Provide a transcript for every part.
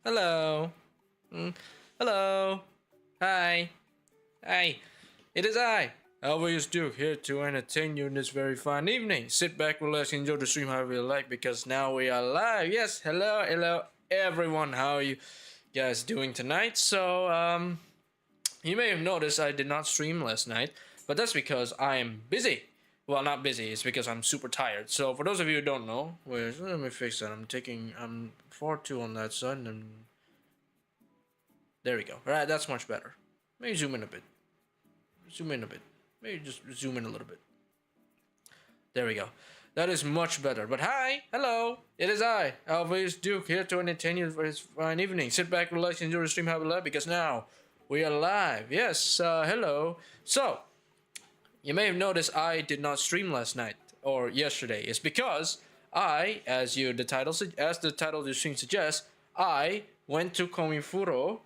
Hello. Hello. Hi. Hi. It is I, Aliveus Duke, here to entertain you in this very fine evening. Sit back, relax, enjoy the stream however you like, because now we are live. Yes, hello, everyone. How are you guys doing tonight? So, you may have noticed I did not stream last night, but that's because I am busy. Well, not busy, it's because I'm super tired. So, for those of you who don't know, let me fix that. I'm far too on that side, and there we go. Alright, that's much better. Maybe zoom in a bit. Maybe just zoom in a little bit. There we go. That is much better. But hi, hello, it is I, Aliveus Duke, here to entertain you for this fine evening. Sit back, relax, enjoy the stream, have a laugh, because now we are live. Yes, hello. So, you may have noticed I did not stream last night or yesterday. It's because as the title of the stream suggests, I went to Comifuro.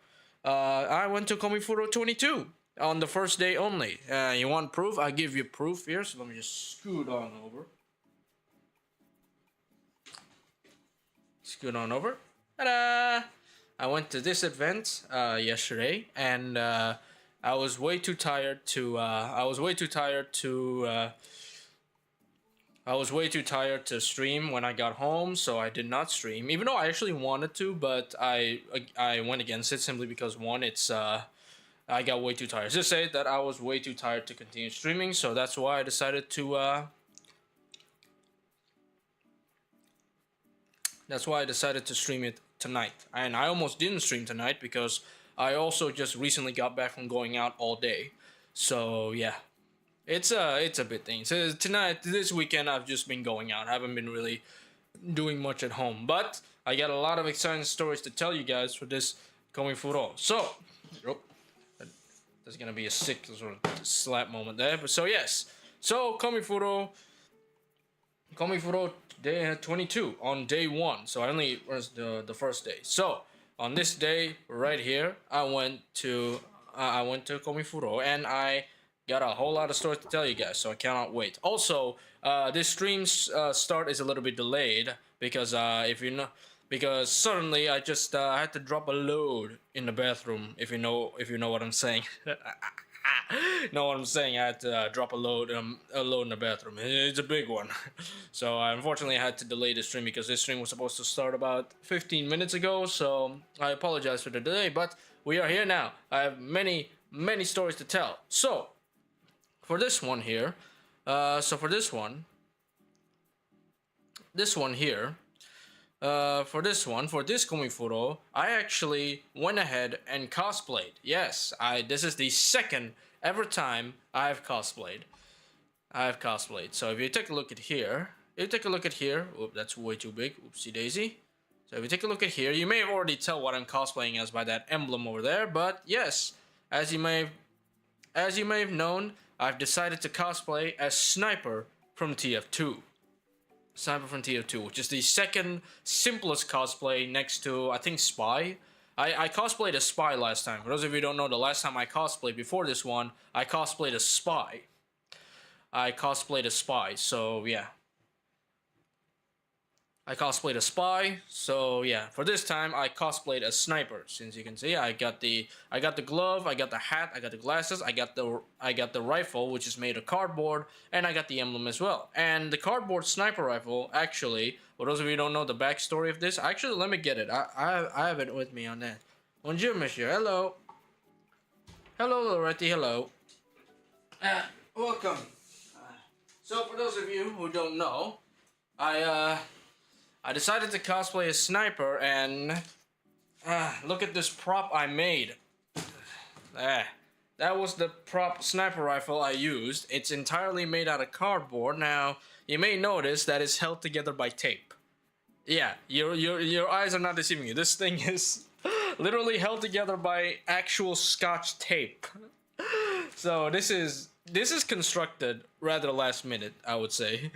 I went to Comifuro 22 on the first day only. You want proof? I'll give you proof here. So let me just scoot on over. Ta-da! I went to this event yesterday, and I was way too tired to. I was way too tired to stream when I got home, so I did not stream. Even though I actually wanted to, but I went against it simply because one, I got way too tired. Just say that I was way too tired to continue streaming, so that's why I decided to. That's why I decided to stream it tonight, and I almost didn't stream tonight because I also just recently got back from going out all day. So yeah, it's a bit thing. So this weekend, I've just been going out. I haven't been really doing much at home, but I got a lot of exciting stories to tell you guys for this Comifuro. So, there's gonna be a sick sort of slap moment there. But so yes, so Comifuro day 22 on day 1. So I only was the first day. So on this day right here, I went to Comifuro, and I got a whole lot of stories to tell you guys. So I cannot wait. Also, this stream's start is a little bit delayed because because suddenly I just had to drop a load in the bathroom. If you know what I'm saying. Know what I'm saying? I had to drop a load in the bathroom. It's a big one. So unfortunately I had to delay the stream because this stream was supposed to start about 15 minutes ago. So I apologize for the delay, but we are here now. I have many stories to tell. So for this one here, this one here, for this Comifuro, I actually went ahead and cosplayed. Yes, this is the second ever time I've cosplayed. So if you take a look at here, oop, that's way too big, oopsie daisy. So if you take a look at here, you may have already tell what I'm cosplaying as by that emblem over there, but yes, as you may have known, I've decided to cosplay as Sniper from TF2. Sniper from TF2, which is the second simplest cosplay next to, I think, Spy. I cosplayed as Spy last time. For those of you who don't know, the last time I cosplayed before this one, I cosplayed as Spy. So yeah. I cosplayed a Spy, so yeah. For this time, I cosplayed as Sniper. Since you can see, I got the glove, I got the hat, I got the glasses, I got the rifle, which is made of cardboard, and I got the emblem as well. And the cardboard sniper rifle, actually, for those of you who don't know the backstory of this, actually, let me get it. I have it with me on that. Bonjour, monsieur. Hello. Hello, Loretti. Hello. Welcome. So for those of you who don't know, I decided to cosplay as Sniper, and look at this prop I made. That was the prop sniper rifle I used. It's entirely made out of cardboard. Now, you may notice that it's held together by tape. Yeah, your eyes are not deceiving you. This thing is literally held together by actual Scotch tape. So this is constructed rather last minute, I would say.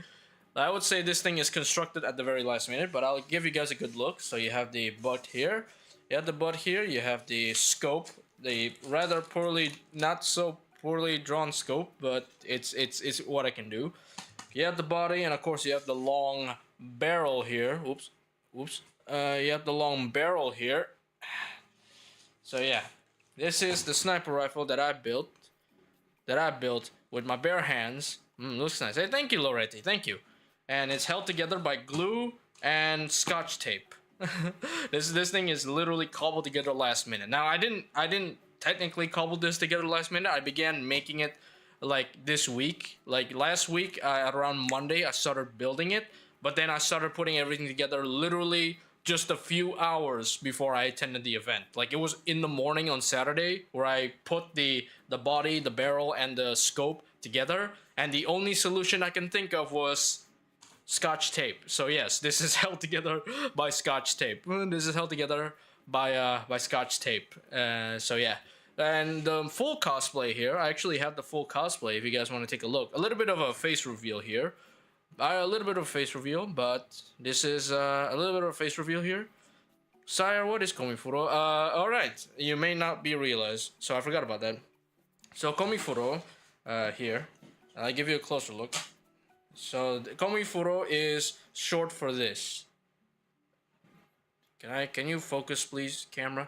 I would say this thing is constructed at the very last minute, but I'll give you guys a good look. So you have the butt here. You have the butt here. You have the scope, the rather not so poorly drawn scope, but it's what I can do. You have the body, and of course you have the long barrel here. Oops. You have the long barrel here. So yeah, this is the sniper rifle that I built. With my bare hands. Looks nice. Hey, thank you, Loretti. Thank you. And it's held together by glue and Scotch tape. This thing is literally cobbled together last minute. Now I didn't technically cobble this together last minute. I began making it like this week. Like last week, around Monday, I started building it. But then I started putting everything together literally just a few hours before I attended the event. Like it was in the morning on Saturday where I put the body, the barrel, and the scope together. And the only solution I can think of was Scotch tape. So yes, this is held together by Scotch tape. This is held together by Scotch tape. So yeah. And the full cosplay here, I actually have the full cosplay if you guys want to take a look. A little bit of a face reveal here. But this is a little bit of a face reveal here. Sire, what is Comifuro? Alright, you may not be realized, so I forgot about that. So Comifuro, here, I'll give you a closer look. So Comifuro is short for this. Can you focus, please, camera?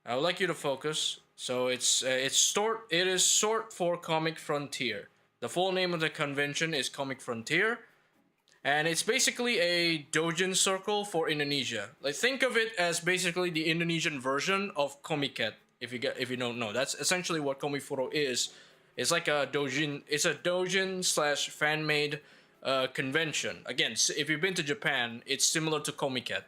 I would like you to focus. So it is short for Comic Frontier. The full name of the convention is Comic Frontier, and it's basically a doujin circle for Indonesia. Like think of it as basically the Indonesian version of Comiket. If you don't know, that's essentially what Comifuro is. It's like a doujin. It's a doujin / fan made convention. Again, if you've been to Japan, it's similar to Comiket.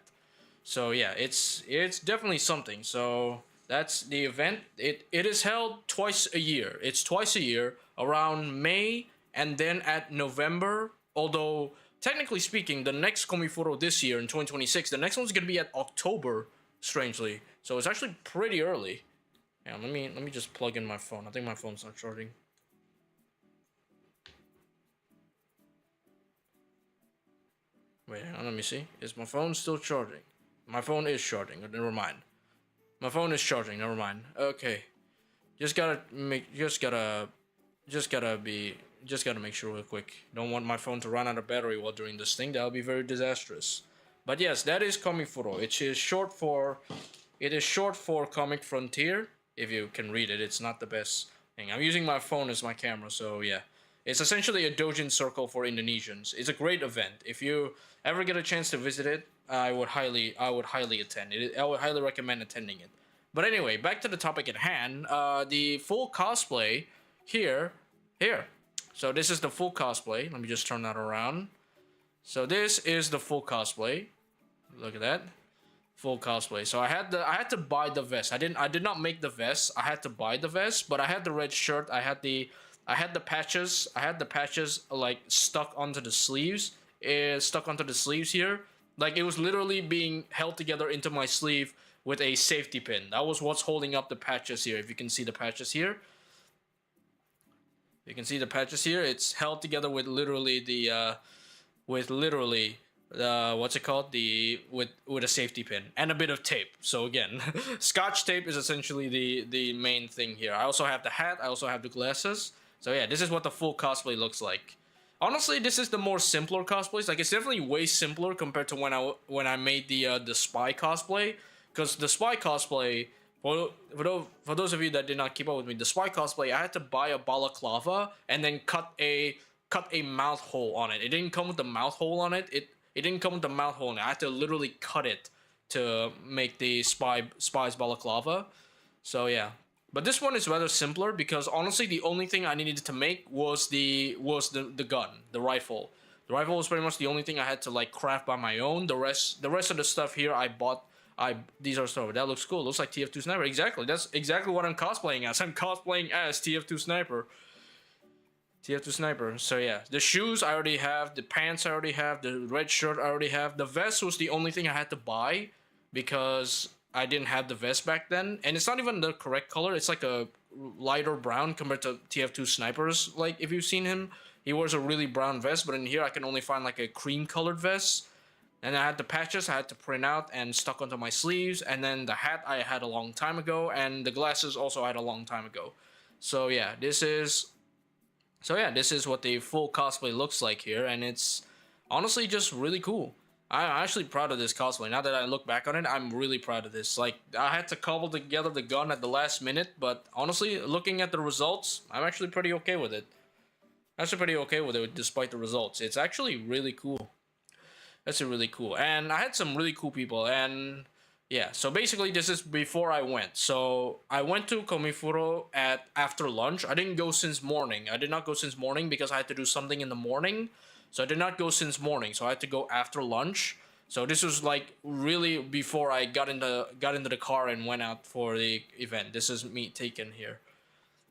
So yeah, it's definitely something. So that's the event. It is held twice a year. It's twice a year around May and then at November. Although technically speaking, the next Comifuro this year in 2026, the next one's gonna be at October. Strangely, so it's actually pretty early. Yeah, let me just plug in my phone. I think my phone's not charging. Wait, let me see. Is my phone still charging? My phone is charging. Never mind. My phone is charging. Never mind. Okay. Just gotta make sure real quick. Don't want my phone to run out of battery while doing this thing. That'll be very disastrous. But yes, that is Comifuro. It is short for Comic Frontier. If you can read it, it's not the best thing. I'm using my phone as my camera, so yeah. It's essentially a doujin circle for Indonesians. It's a great event. If you ever get a chance to visit it, I would highly attend it. I would highly recommend attending it. But anyway, back to the topic at hand. The full cosplay here. So this is the full cosplay. Let me just turn that around. So this is the full cosplay. Look at that. Full cosplay. So I had to buy the vest. I did not make the vest. I had to buy the vest, but I had the red shirt. I had the patches. I had the patches like stuck onto the sleeves. Stuck onto the sleeves here. Like it was literally being held together into my sleeve with a safety pin. That was what's holding up the patches here. If you can see the patches here. You can see the patches here. It's held together with literally the what's it called, with a safety pin and a bit of tape. So again, scotch tape is essentially the main thing here. I also have the hat. I also have the glasses. So yeah, this is what the full cosplay looks like. Honestly, this is the more simpler cosplays. Like it's definitely way simpler compared to when I made the spy cosplay, because the spy cosplay, for those of you that did not keep up with me, the spy cosplay, I had to buy a balaclava and then cut a mouth hole on it. It didn't come with the mouth hole on it. It didn't come with the mouth hole on it. I had to literally cut it to make the spy's balaclava. So yeah. But this one is rather simpler because honestly the only thing I needed to make was the gun, the rifle. The rifle was pretty much the only thing I had to like craft by my own. The rest of the stuff here I bought. These are stuff that looks cool. Looks like TF2 Sniper. Exactly. That's exactly what I'm cosplaying as. I'm cosplaying as TF2 Sniper. TF2 Sniper. So yeah, the shoes I already have, the pants I already have, the red shirt I already have. The vest was the only thing I had to buy because I didn't have the vest back then, and it's not even the correct color. It's like a lighter brown compared to TF2 Sniper's. Like if you've seen him, he wears a really brown vest, but in here I can only find like a cream colored vest. And I had the patches I had to print out and stuck onto my sleeves, and then the hat I had a long time ago, and the glasses also I had a long time ago. So yeah, this is what the full cosplay looks like here, and it's honestly just really cool. I'm actually proud of this cosplay. Now that I look back on it, I'm really proud of this. Like, I had to cobble together the gun at the last minute, but honestly, looking at the results, I'm actually pretty okay with it. Despite the results. It's actually really cool. That's really cool. And I had some really cool people, and yeah, so basically this is before I went. So I went to Comifuro after lunch. I didn't go since morning. I did not go since morning because I had to do something in the morning. So I did not go since morning. So I had to go after lunch. So this was like really before I got into the car and went out for the event. This is me taken here.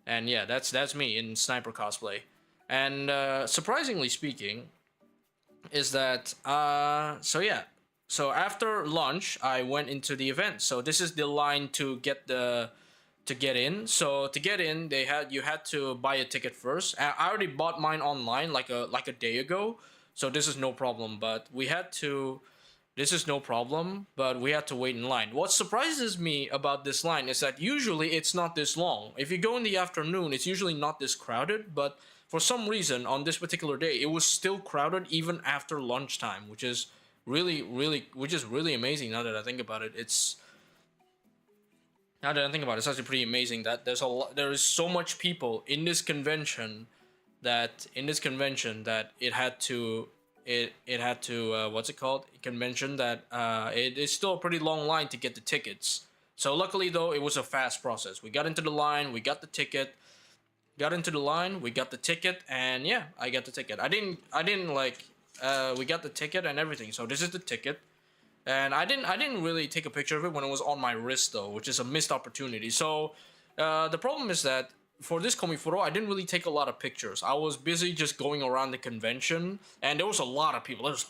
And yeah, that's me in sniper cosplay. And surprisingly speaking, is that so after lunch I went into the event. So this is the line to get in. So to get in, you had to buy a ticket first. I already bought mine online like a day ago, so this is no problem. But we had to wait in line. What surprises me about this line is that usually it's not this long. If you go in the afternoon, it's usually not this crowded, but for some reason on this particular day it was still crowded even after lunchtime, which is really amazing. Now that I think about it, it's actually pretty amazing that there is so much people in this convention that it had to what's it called, convention, that it is still a pretty long line to get the tickets. So luckily though, it was a fast process. We got into the line, we got the ticket, and yeah, I got the ticket. I didn't like we got the ticket and everything. So this is the ticket. And I didn't really take a picture of it when it was on my wrist though, which is a missed opportunity. So the problem is that for this Comifuro, I didn't really take a lot of pictures. I was busy just going around the convention, and there was a lot of people. It was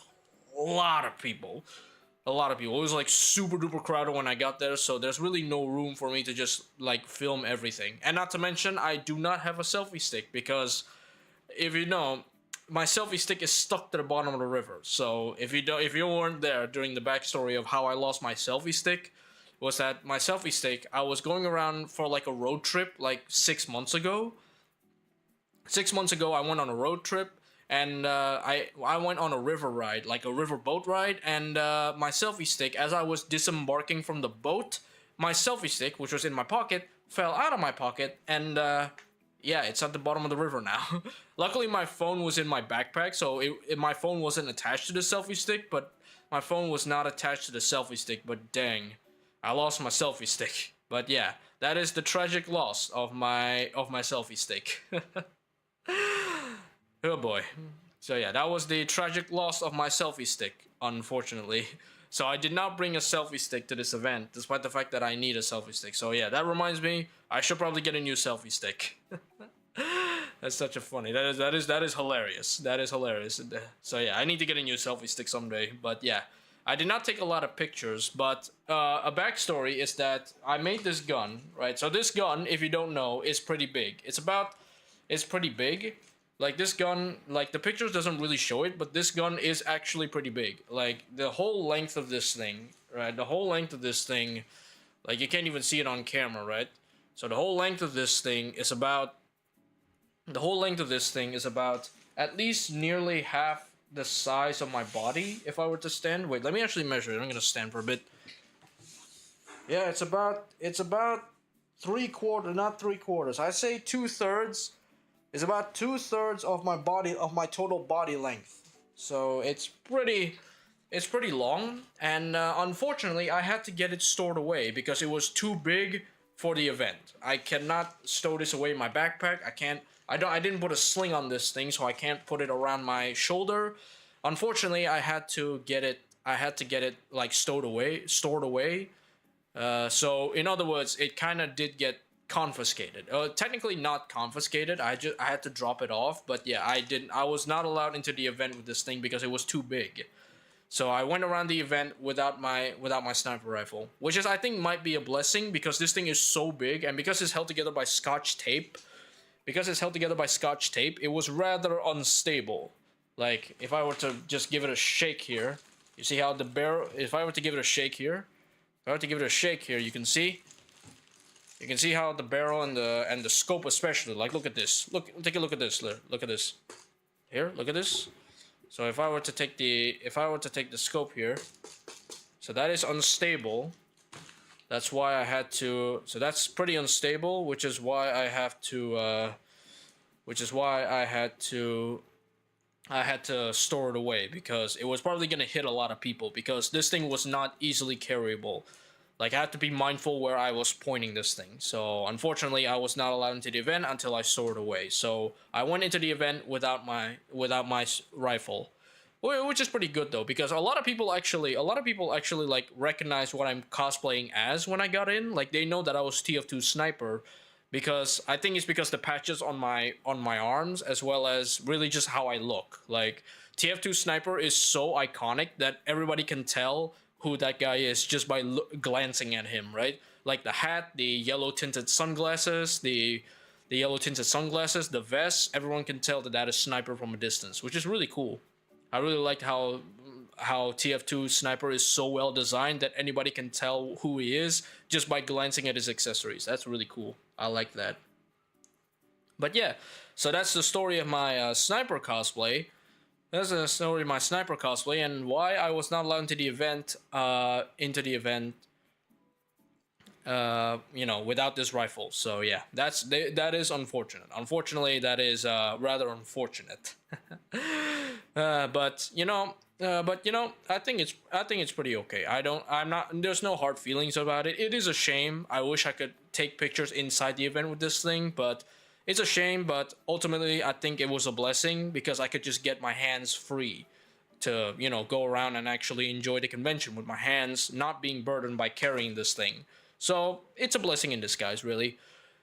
like super duper crowded when I got there, so there's really no room for me to just like film everything. And not to mention, I do not have a selfie stick because, if you know, my selfie stick is stuck to the bottom of the river. So if you weren't there during the backstory of how I lost my selfie stick, was that my selfie stick, I was going around for like a road trip like 6 months ago. 6 months ago, I went on a road trip, and I went on a river ride, like a river boat ride, and my selfie stick, as I was disembarking from the boat, my selfie stick, which was in my pocket, fell out of my pocket, and yeah, it's at the bottom of the river now. Luckily, my phone was in my backpack, so my phone wasn't attached to the selfie stick, but my phone was not attached to the selfie stick, but dang, I lost my selfie stick. But yeah, that is the tragic loss of my selfie stick. Oh boy. So yeah, that was the tragic loss of my selfie stick, unfortunately. So I did not bring a selfie stick to this event, despite the fact that I need a selfie stick. So yeah, that reminds me, I should probably get a new selfie stick. That's such a funny. That is hilarious. That is hilarious. So yeah, I need to get a new selfie stick someday. But yeah, I did not take a lot of pictures. But a backstory is that I made this gun, right? So this gun, if you don't know, is pretty big. It's pretty big. Like this gun, like the pictures doesn't really show it, but this gun is actually pretty big. Like the whole length of this thing, right? The whole length of this thing, like you can't even see it on camera, right? So the whole length of this thing is about at least nearly half the size of my body if I were to stand. Wait, let me actually measure it. I'm gonna stand for a bit. Yeah, it's about 3/4, not 3/4. I'd say 2/3. It's about 2/3 of my body, of my total body length. So it's pretty long. And unfortunately, I had to get it stored away because it was too big for the event. I cannot stow this away in my backpack. I didn't put a sling on this thing, so I can't put it around my shoulder. Unfortunately, I had to get it like stored away. So in other words, it kind of did get confiscated. Technically not confiscated. I had to drop it off, but yeah, I was not allowed into the event with this thing because it was too big. So I went around the event without my sniper rifle, which is, I think, might be a blessing because this thing is so big, and because it's held together by Scotch tape. It was rather unstable. Like if I were to just give it a shake here, you see how the barrel. If I were to give it a shake here, you can see. You can see how the barrel and the scope especially, like look at this. Take a look at this. Look at this. Here, look at this. So if I were to take the scope here, so that is unstable. That's why I had to. So that's pretty unstable, which is why I have to. I had to store it away because it was probably gonna hit a lot of people because this thing was not easily carryable. Like I had to be mindful where I was pointing this thing. So unfortunately, I was not allowed into the event until I stored away. So I went into the event without my rifle, which is pretty good though because a lot of people actually like recognize what I'm cosplaying as when I got in. Like they know that I was TF2 sniper because I think it's because the patches on my arms as well as really just how I look. Like TF2 sniper is so iconic that everybody can tell who that guy is just by glancing at him, right? Like the hat, the yellow tinted sunglasses, the vest, everyone can tell that is sniper from a distance, which is really cool. I really liked how TF2 sniper is so well designed that anybody can tell who he is just by glancing at his accessories. That's really cool. I like that. But yeah, so that's the story of my sniper cosplay. That's the story of my sniper cosplay and why I was not allowed into the event. Without this rifle. So yeah, that is unfortunate. Unfortunately, that is rather unfortunate. But I think it's pretty okay. There's no hard feelings about it. It is a shame. I wish I could take pictures inside the event with this thing, but it's a shame. But ultimately, I think it was a blessing because I could just get my hands free to, go around and actually enjoy the convention with my hands not being burdened by carrying this thing. So it's a blessing in disguise, really.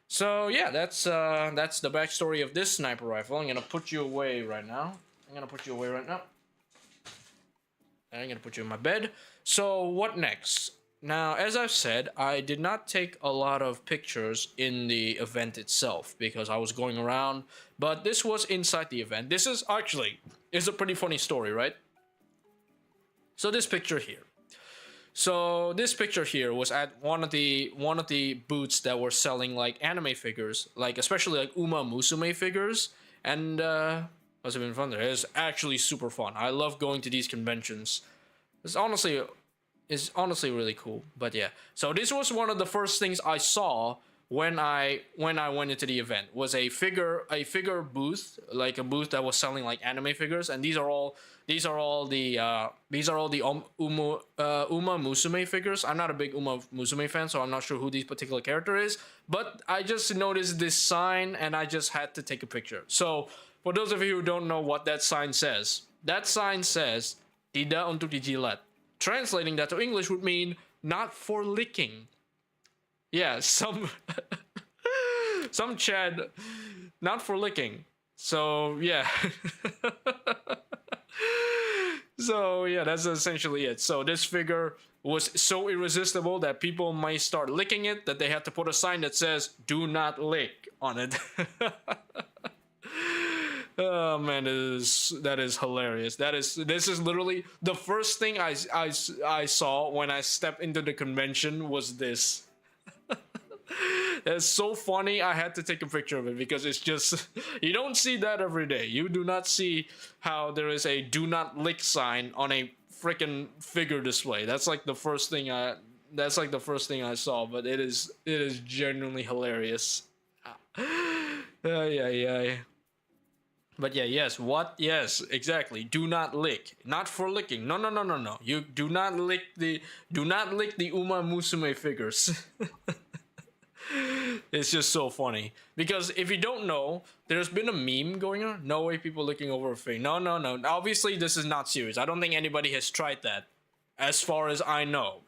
So yeah, that's the backstory of this sniper rifle. I'm gonna put you away right now. I'm gonna put you in my bed. So what next? Now, as I've said, I did not take a lot of pictures in the event itself because I was going around, but this was inside the event. This is actually a pretty funny story, right? So this picture here. Was at one of the booths that were selling like anime figures, like especially like Uma Musume figures, and must have been fun there. It was actually super fun. I love going to these conventions. It's honestly really cool. But yeah, so this was one of the first things I saw when I went into the event. Was a figure booth, like a booth that was selling like anime figures, and these are all the Uma Musume figures. I'm not a big Uma Musume fan, so I'm not sure who this particular character is, but I just noticed this sign and I just had to take a picture. So For those of you who don't know what that sign says, that sign says "Tidak untuk dijilat." Translating that to English would mean "not for licking." Yeah, some some Chad, not for licking. So yeah. So yeah, that's essentially it. So this figure was so irresistible that people might start licking it that they have to put a sign that says "Do not lick" on it. Oh man, that is hilarious. This is literally the first thing I saw when I stepped into the convention was this. It's so funny. I had to take a picture of it because it's just, you don't see that every day. You do not see how there is a "do not lick" sign on a freaking figure display. That's like the first thing I saw, but it is genuinely hilarious. Yeah. But yeah, yes, what? Yes, exactly. Do not lick. Not for licking. No. You do not lick the Uma Musume figures. It's just so funny. Because if you don't know, there's been a meme going on. No way people looking over a thing. No. Obviously, this is not serious. I don't think anybody has tried that. As far as I know.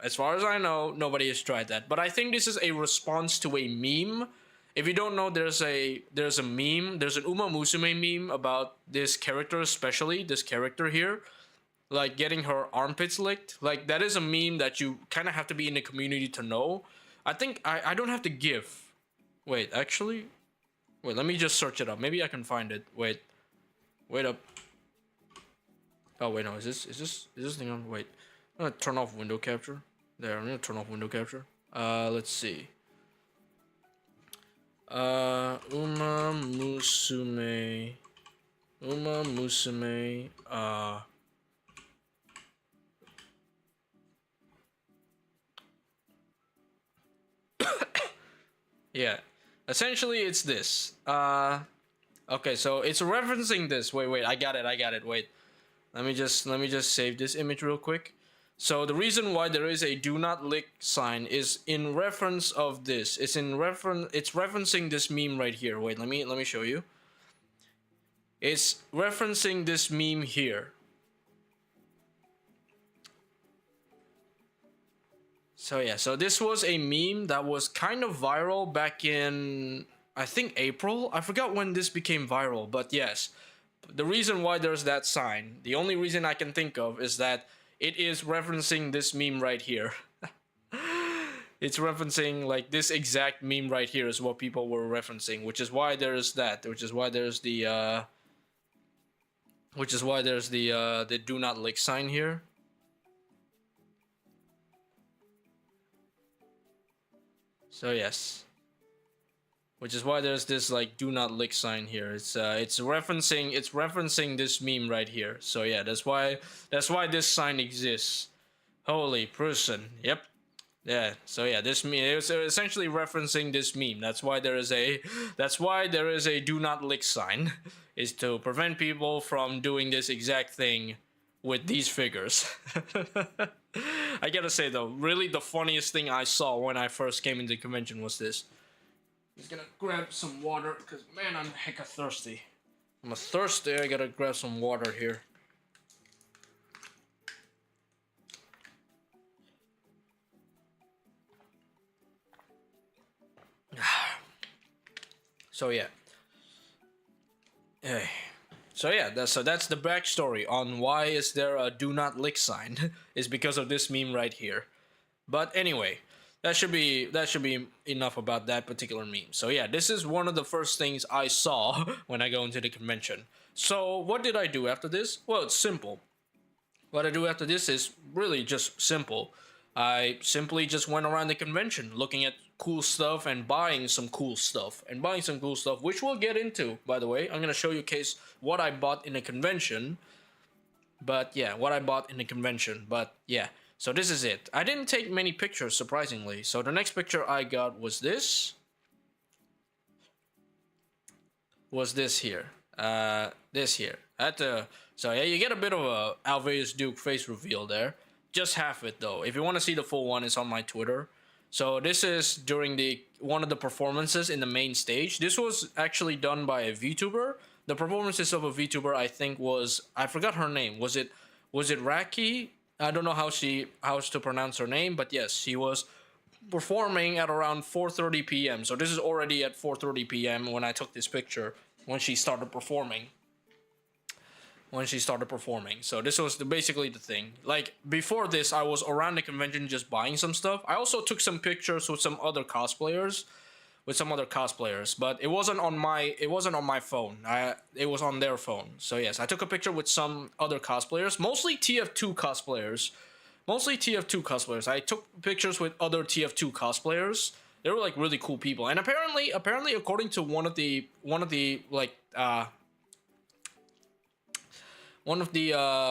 Nobody has tried that. But I think this is a response to a meme. If you don't know, there's a meme. There's an Uma Musume meme about this character, especially this character here. Like getting her armpits licked. Like that is a meme that you kind of have to be in the community to know. I think I don't have to give. Wait, actually, wait. Let me just search it up. Maybe I can find it. Wait up. Oh wait, no. Is this thing on? Wait, I'm gonna turn off window capture. There, I'm gonna turn off window capture. Let's see. Uma Musume. Yeah, essentially it's this. Okay, so it's referencing this. Wait, I got it. Wait, let me just save this image real quick. So the reason why there is a "do not lick" sign is in reference of this. It's referencing this meme right here. Wait, let me show you. It's referencing this meme here. So yeah, so this was a meme that was kind of viral back in, I think, April. I forgot when this became viral, but yes. The reason why there's that sign, the only reason I can think of is that it is referencing this meme right here. It's referencing like this exact meme right here is what people were referencing, which is why there's that, which is why there's the "do not lick" sign here. So yes, which is why there's this like "do not lick" sign here. It's referencing this meme right here. So yeah, that's why this sign exists. Holy person. Yep. Yeah. So yeah, this meme is essentially referencing this meme. That's why there is a "do not lick" sign, is to prevent people from doing this exact thing with these figures. I gotta say though, really the funniest thing I saw when I first came into the convention was this. I'm just gonna grab some water, because man, I'm hecka thirsty. I'm thirsty, I gotta grab some water here. So yeah. Hey. So yeah, that's the backstory on why is there a "do not lick" sign. Is because of this meme right here. But anyway, that should be enough about that particular meme. So yeah, this is one of the first things I saw when I go into the convention. So what did I do after this? Well, it's simple. What I do after this is really just simple. I simply just went around the convention looking at cool stuff and buying some cool stuff, which we'll get into, by the way. I'm gonna show you what I bought in the convention. But yeah, so this is it. I didn't take many pictures, surprisingly. So the next picture I got was this. Here. So yeah, you get a bit of a Aliveus Duke face reveal there. Just half it though. If you want to see the full one, it's on my Twitter. So this is during one of the performances in the main stage. This was actually done by a VTuber. the performances of a VTuber, I think I forgot her name. Was it Raki? I don't know how to pronounce her name, but yes, she was performing at around 4:30 p.m. So this is already at 4:30 p.m. when I took this picture when she started performing. So this was basically the thing. Like before this, I was around the convention just buying some stuff. I also took some pictures with some other cosplayers, but it wasn't on my phone. It was on their phone. So yes, I took a picture with some other cosplayers, mostly TF2 cosplayers. I took pictures with other TF2 cosplayers. They were like really cool people, and apparently, according to one of the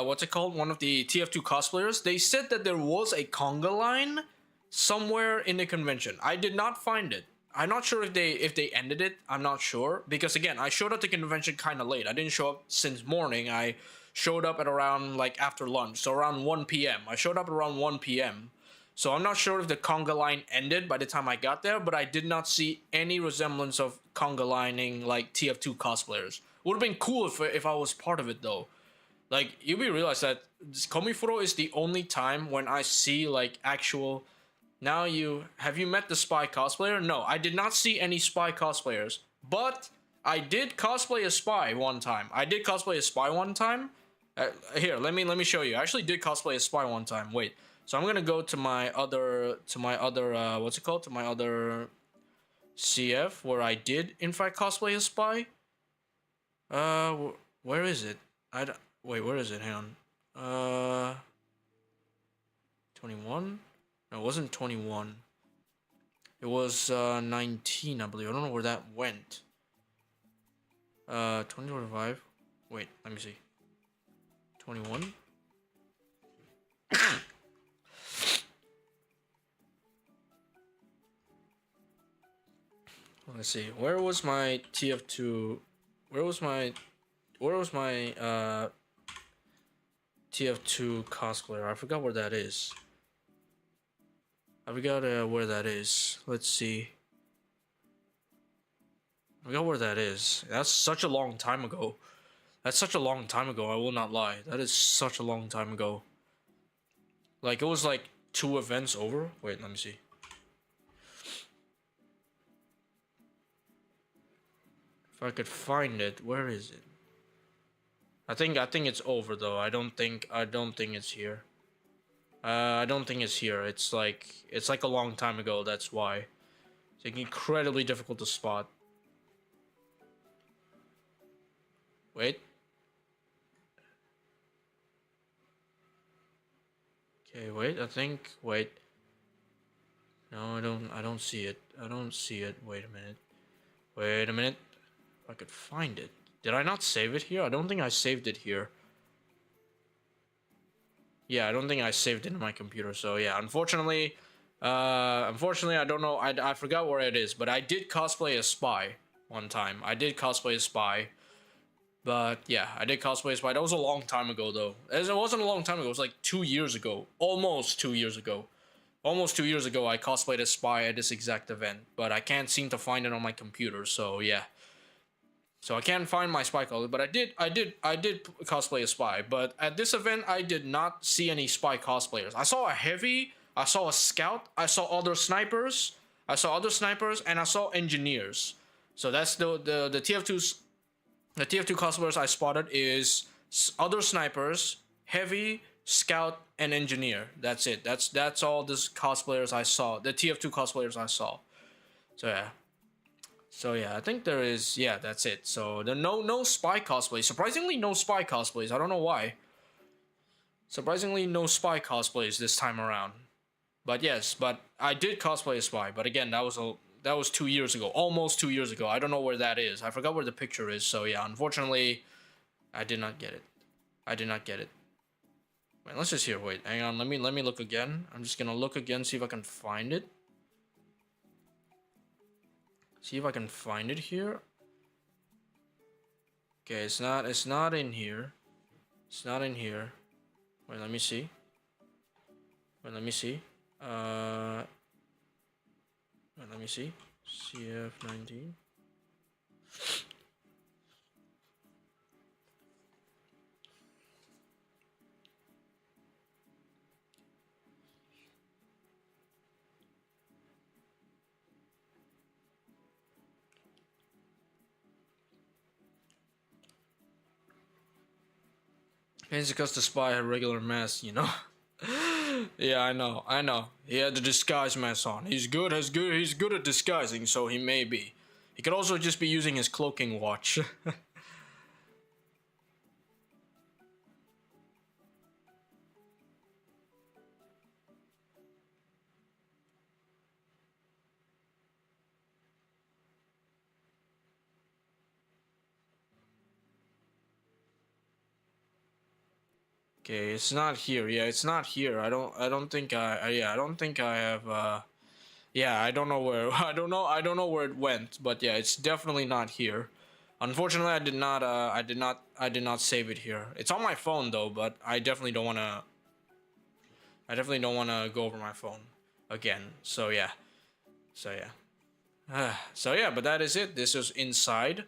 what's it called? One of the TF2 cosplayers, they said that there was a conga line somewhere in the convention. I did not find it. I'm not sure if they ended it. I'm not sure, because again, I showed up to the convention kind of late. I didn't show up since morning. I showed up at around like after lunch, so around 1 p.m. I showed up around 1 p.m. So I'm not sure if the conga line ended by the time I got there, but I did not see any resemblance of conga lining like TF2 cosplayers. Would have been cool if I was part of it though. Like, you will realize that Comifuro is the only time when I see like actual. Have you met the spy cosplayer? No, I did not see any spy cosplayers, but I did cosplay a spy one time. Here, let me show you. I actually did cosplay a spy one time. Wait, so I'm gonna go to my other what's it called? To my other CF where I did in fact cosplay a spy. Where is it? Wait, where is it? Hang on. 21? No, it wasn't 21. It was 19, I believe. I don't know where that went. 2025. Wait, let me see. 21. Let's see. Where was my TF2? Where was my TF2 cosplayer? I forgot where that is. Where that is. Let's see. I forgot where that is. That's such a long time ago. I will not lie. That is such a long time ago. Like, it was like 2 events over. Wait, let me see. If I could find it, where is it? I think it's over though. I don't think it's here. I don't think it's here. It's like a long time ago. That's why. It's like incredibly difficult to spot. Wait. Okay, wait. Wait. No, I don't see it. Wait a minute. If I could find it. Did I not save it here? I don't think I saved it here. Yeah, I don't think I saved it in my computer. So yeah, unfortunately, I don't know. I forgot where it is, but I did cosplay a spy one time. But yeah, I did cosplay a spy. That was a long time ago though. It wasn't a long time ago. It was like 2 years ago. Almost 2 years ago. I cosplayed a spy at this exact event, but I can't seem to find it on my computer. So yeah. So I can't find my spy color, but I did cosplay a spy. But at this event, I did not see any spy cosplayers. I saw a heavy, I saw a scout, I saw other snipers, and I saw engineers. So that's the TF2's. The TF2 cosplayers I spotted is other snipers, heavy, scout, and engineer. That's it. That's all the cosplayers I saw. The TF2 cosplayers I saw. So yeah, I think there is. Yeah, that's it. So there no spy cosplays. Surprisingly, no spy cosplays. I don't know why. Surprisingly, no spy cosplays this time around. But yes, I did cosplay a spy. But again, that was 2 years ago, almost 2 years ago. I don't know where that is. I forgot where the picture is. So yeah, unfortunately, I did not get it. Wait, let's just wait. Hang on. Let me look again. I'm just gonna look again, see if I can find it. See if I can find it here. Okay, it's not in here. Wait, let me see. Wait, let me see. CF19. It's because the spy had regular mask, you know. Yeah, I know. He had the disguise mask on. He's good at disguising, so he may be. He could also just be using his cloaking watch. Okay, it's not here. Yeah, it's not here. I don't think yeah, I don't think I have yeah, I don't know where I don't know where it went, but yeah, it's definitely not here. Unfortunately, I did not save it here. It's on my phone though, but I definitely don't want to go over my phone again. So yeah. So yeah. So yeah, but that is it. This is inside.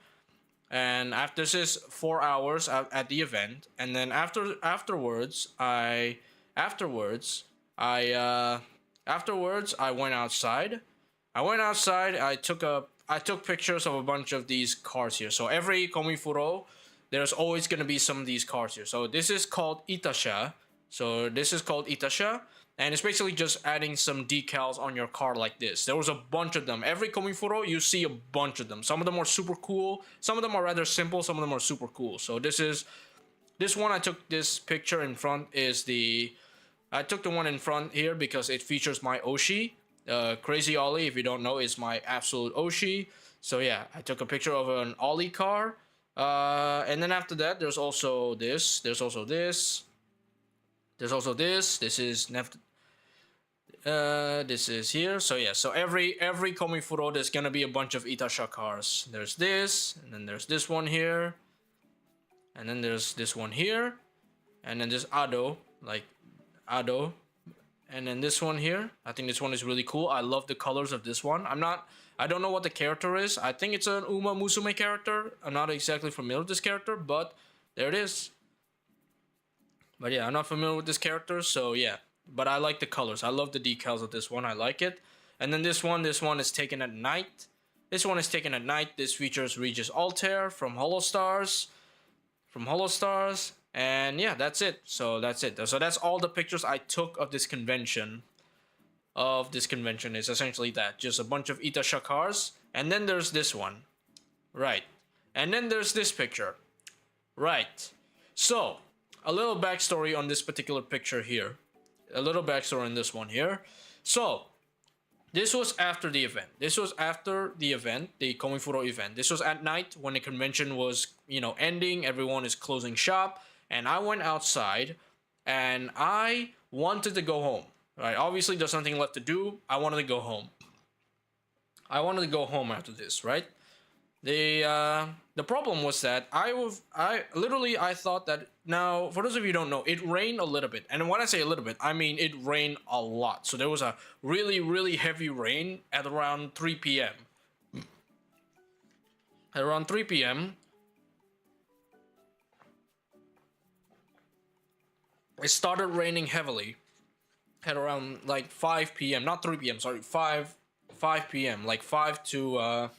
And after this is 4 hours at the event, and then afterwards I went outside. I took pictures of a bunch of these cars here. So every Comifuro, there's always gonna be some of these cars here. So this is called Itasha. And it's basically just adding some decals on your car like this. There was a bunch of them. Every Comifuro, you see a bunch of them. Some of them are super cool. Some of them are rather simple. Some of them are super cool. So this one I took this picture in front I took the one in front here because it features my Oshi. Crazy Ollie, if you don't know, is my absolute Oshi. So yeah, I took a picture of an Ollie car. And then after that, there's also this. This is here. So yeah, so every Comifuro there's gonna be a bunch of Itasha cars. There's this, and then there's this one here, and then there's this one here, and then there's Ado, and then this one here. I think this one is really cool. I love the colors of this one. I don't know what the character is. I think it's an Uma Musume character. I'm not exactly familiar with this character, but there it is. But yeah, I'm not familiar with this character, so yeah. But I like the colors. I love the decals of this one. I like it. And then this one is taken at night. This features Regis Altair from Holostars. And yeah, that's it. So that's it. So that's all the pictures I took of this convention. Is essentially that. Just a bunch of Itasha cars. And then there's this one. Right. And then there's this picture. Right. So, a little backstory on this particular picture here. A little backstory on this one here. So, this was after the event. The Comifuro event. This was at night when the convention was, ending. Everyone is closing shop. And I went outside and I wanted to go home. Right? Obviously, there's nothing left to do. I wanted to go home. After this, right? The problem was that I thought that now, for those of you who don't know, it rained a little bit. And when I say a little bit, I mean it rained a lot. So there was a really, really heavy rain at around 3 p.m. At around 3 p.m., it started raining heavily at around like 5 p.m. Not 3 p.m. Sorry, 5 p.m. Like 5 to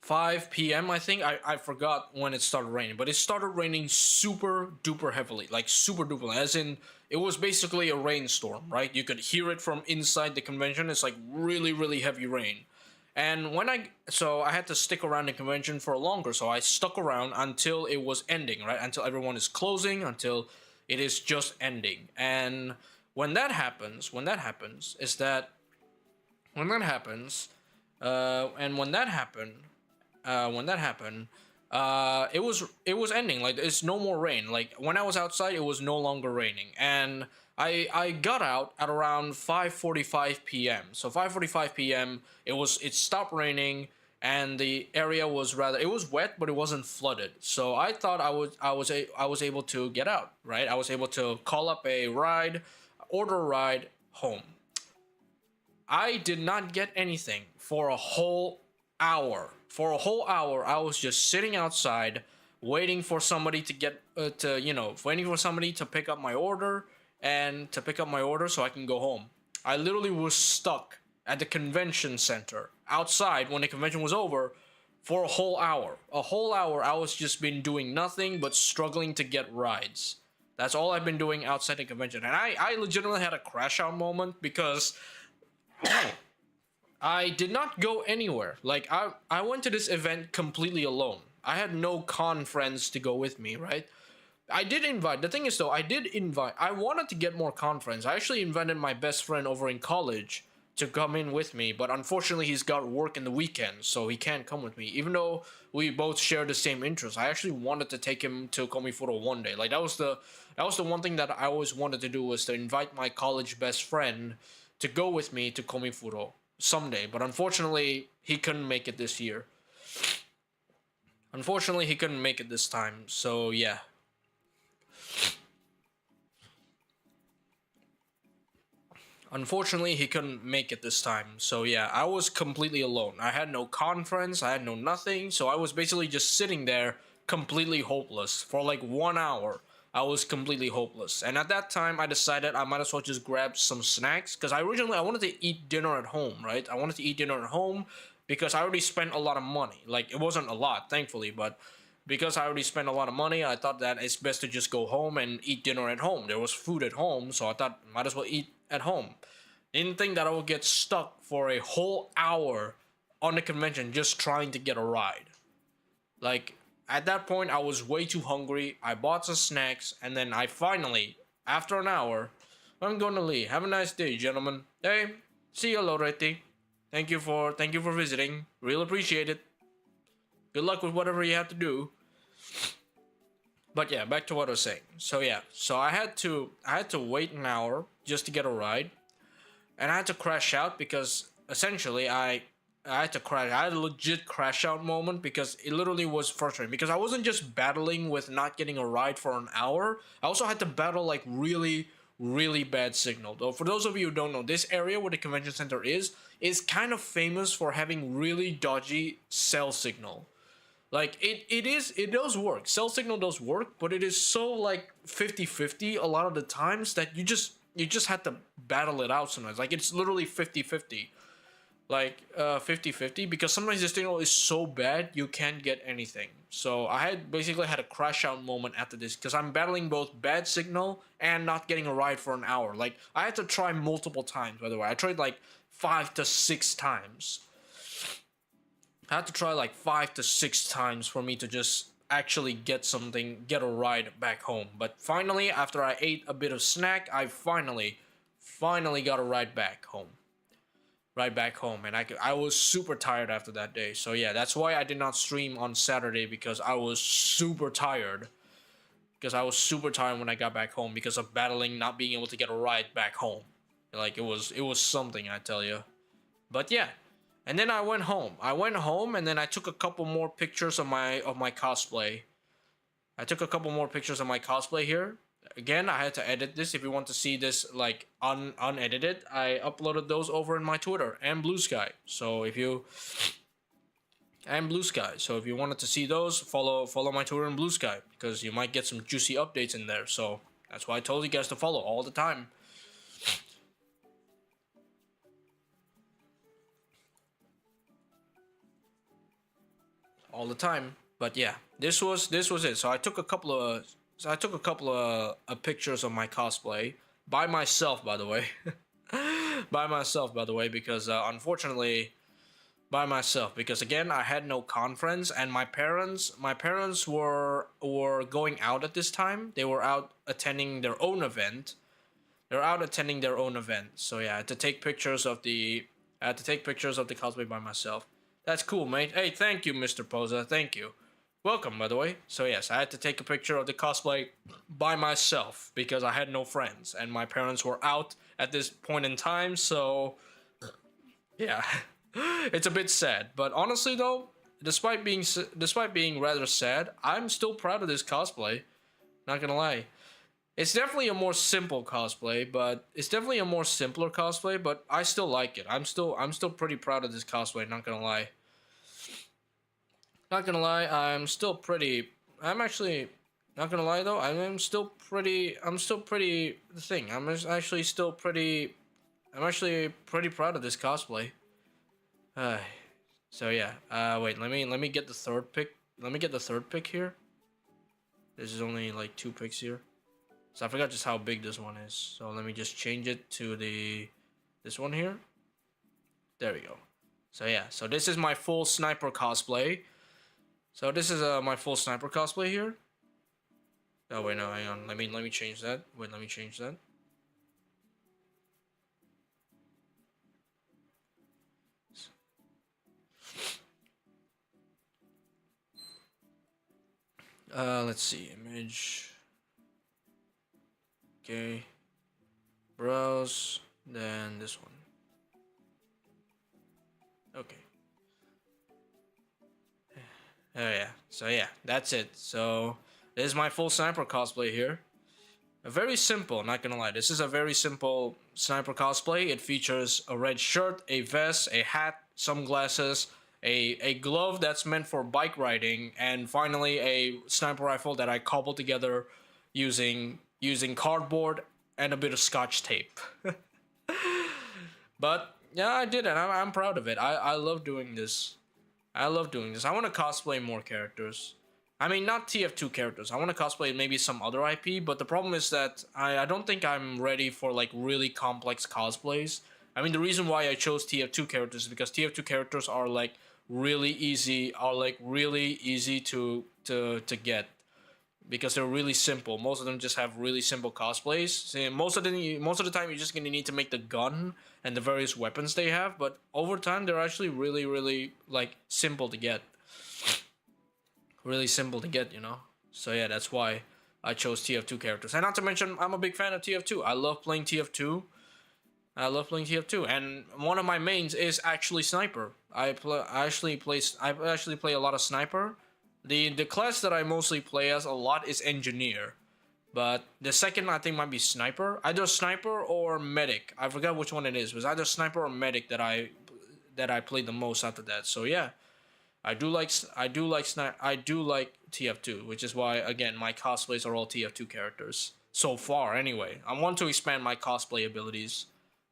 5 p.m. I think. I forgot when it started raining, but it started raining super duper heavily, like super duper, as in it was basically a rainstorm, right? You could hear it from inside the convention. It's like really, really heavy rain. And so I had to stick around the convention for longer, so I stuck around until it was ending, right? Until everyone is closing, until it is just ending. And when that happens, it was ending. Like, it's no more rain. Like, when I was outside, it was no longer raining, and I got out at around 5:45 p.m. So 5:45 p.m. it stopped raining, and the area was it was wet, but it wasn't flooded. So I thought I was able to get out, right? I was able to call up a ride, order a ride home. I did not get anything for a whole hour. For a whole hour, I was just sitting outside, waiting for somebody to waiting for somebody to pick up my order so I can go home. I literally was stuck at the convention center outside when the convention was over for a whole hour. A whole hour I was just been doing nothing but struggling to get rides. That's all I've been doing outside the convention. And I legitimately had a crash out moment because I did not go anywhere. Like, I went to this event completely alone. I had no con friends to go with me, right? I did invite, the thing is though, I wanted to get more con friends. I actually invited my best friend over in college to come in with me, but unfortunately he's got work in the weekend, so he can't come with me. Even though we both share the same interests, I actually wanted to take him to Comifuro one day. Like, that was the one thing that I always wanted to do, was to invite my college best friend to go with me to Comifuro someday. But unfortunately, he couldn't make it this year. Unfortunately, he couldn't make it this time, so yeah. Unfortunately, he couldn't make it this time. So yeah, I was completely alone. I had no conference, I had no nothing. So I was basically just sitting there completely hopeless for like 1 hour. I was completely hopeless. And at that time, I decided I might as well just grab some snacks. Because I wanted to eat dinner at home, right? I wanted to eat dinner at home because I already spent a lot of money. Like, it wasn't a lot, thankfully, but because I already spent a lot of money, I thought that it's best to just go home and eat dinner at home. There was food at home, so I thought might as well eat at home. Didn't think that I would get stuck for a whole hour on the convention just trying to get a ride. Like, at that point, I was way too hungry. I bought some snacks, and then I finally, after an hour, I'm gonna leave. Have a nice day, gentlemen. Hey, see you, Loreti. Thank you for visiting. Real appreciate it. Good luck with whatever you have to do. But yeah, back to what I was saying. So yeah, so I had to wait an hour just to get a ride, and I had to crash out because essentially I had to crash. I had a legit crash out moment because it literally was frustrating. Because I wasn't just battling with not getting a ride for an hour. I also had to battle like really, really bad signal. Though for those of you who don't know, this area where the convention center is kind of famous for having really dodgy cell signal. Like, it does work. Cell signal does work, but it is so like 50-50 a lot of the times that you just have to battle it out sometimes. Like, it's literally 50-50. Like, 50-50, because sometimes the signal is so bad you can't get anything. So I had basically had a crash out moment after this because I'm battling both bad signal and not getting a ride for an hour. Like, I had to try multiple times, by the way. I tried like 5 to 6 times. I had to try like 5 to 6 times for me to just actually get a ride back home. But finally, after I ate a bit of snack, I finally got a ride back home. And I was super tired after that day. So yeah, that's why I did not stream on Saturday, because I was super tired. Because I was super tired when I got back home because of battling not being able to get a ride back home. Like, it was something, I tell you. But yeah. And then I went home. And then I took a couple more pictures of my cosplay. I took a couple more pictures of my cosplay here. Again, I had to edit this. If you want to see this like unedited, I uploaded those over in my Twitter and Blue Sky. So if you wanted to see those, follow my Twitter and Blue Sky, because you might get some juicy updates in there. So that's why I told you guys to follow all the time. All the time. But yeah, this was it. So I took a couple of pictures of my cosplay by myself, by the way. Because unfortunately, by myself, because again, I had no con friends, and my parents were going out at this time. They were out attending their own event. So yeah, I had to take pictures of the cosplay by myself. That's cool, mate. Hey, thank you, Mr. Posa. Thank you. Welcome, by the way. So yes, I had to take a picture of the cosplay by myself because I had no friends, and my parents were out at this point in time. So yeah, it's a bit sad. But honestly, though, despite being rather sad, I'm still proud of this cosplay. Not gonna lie. It's definitely a more simple cosplay, but simpler cosplay, but I still like it. I'm still pretty proud of this cosplay, not gonna lie. I'm still pretty I'm actually not gonna lie though, I'm still pretty the thing. I'm actually pretty proud of this cosplay. So yeah, wait, let me get the third pick. Let me get the third pick here. There's only like 2 picks here. So I forgot just how big this one is. So let me just change it to this one here. There we go. So yeah, so this is my full sniper cosplay. So this is my full sniper cosplay here. Oh wait, no, hang on. Let me change that. Wait, let me change that. Let's see, image. Okay. Browse, then this one. Okay. Oh yeah. So yeah, that's it. So this is my full sniper cosplay here. Very simple, not gonna lie. This is a very simple sniper cosplay. It features a red shirt, a vest, a hat, sunglasses, a glove that's meant for bike riding, and finally a sniper rifle that I cobbled together using cardboard and a bit of scotch tape. But yeah, I did it. I'm proud of it. I love doing this. I love doing this. I want to cosplay more characters. I mean, not TF2 characters. I want to cosplay maybe some other IP, but the problem is that I don't think I'm ready for like really complex cosplays. I mean, the reason why I chose TF2 characters is because TF2 characters are like really easy, to get because they're really simple. Most of them just have really simple cosplays. See, most of the time you're just gonna need to make the gun and the various weapons they have, but over time they're actually really like simple to get. Really simple to get, you know. So yeah, that's why I chose TF2 characters. And not to mention, I'm a big fan of TF2. I love playing TF2. And one of my mains is actually sniper. I actually play a lot of sniper. The class that I mostly play as a lot is engineer, but the second I think might be sniper. Either sniper or medic. I forgot which one it is. It was either sniper or medic that I played the most after that. So yeah, I do like TF2, which is why again my cosplays are all TF2 characters so far. Anyway, I want to expand my cosplay abilities,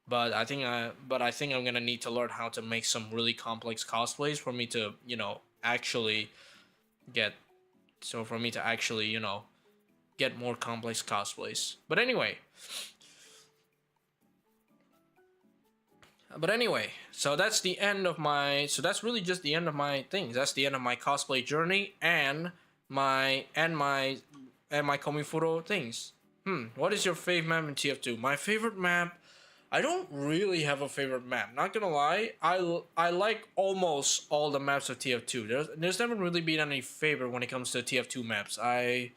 but I think I'm gonna need to learn how to make some really complex cosplays for me to actually get get more complex cosplays. But anyway, so that's the end of my. So that's really just the end of my things. That's the end of my cosplay journey and my Comifuro things. What is your favorite map in TF2? My favorite map. I don't really have a favorite map. Not gonna lie, I like almost all the maps of TF2. There's never really been any favorite when it comes to TF2 maps. When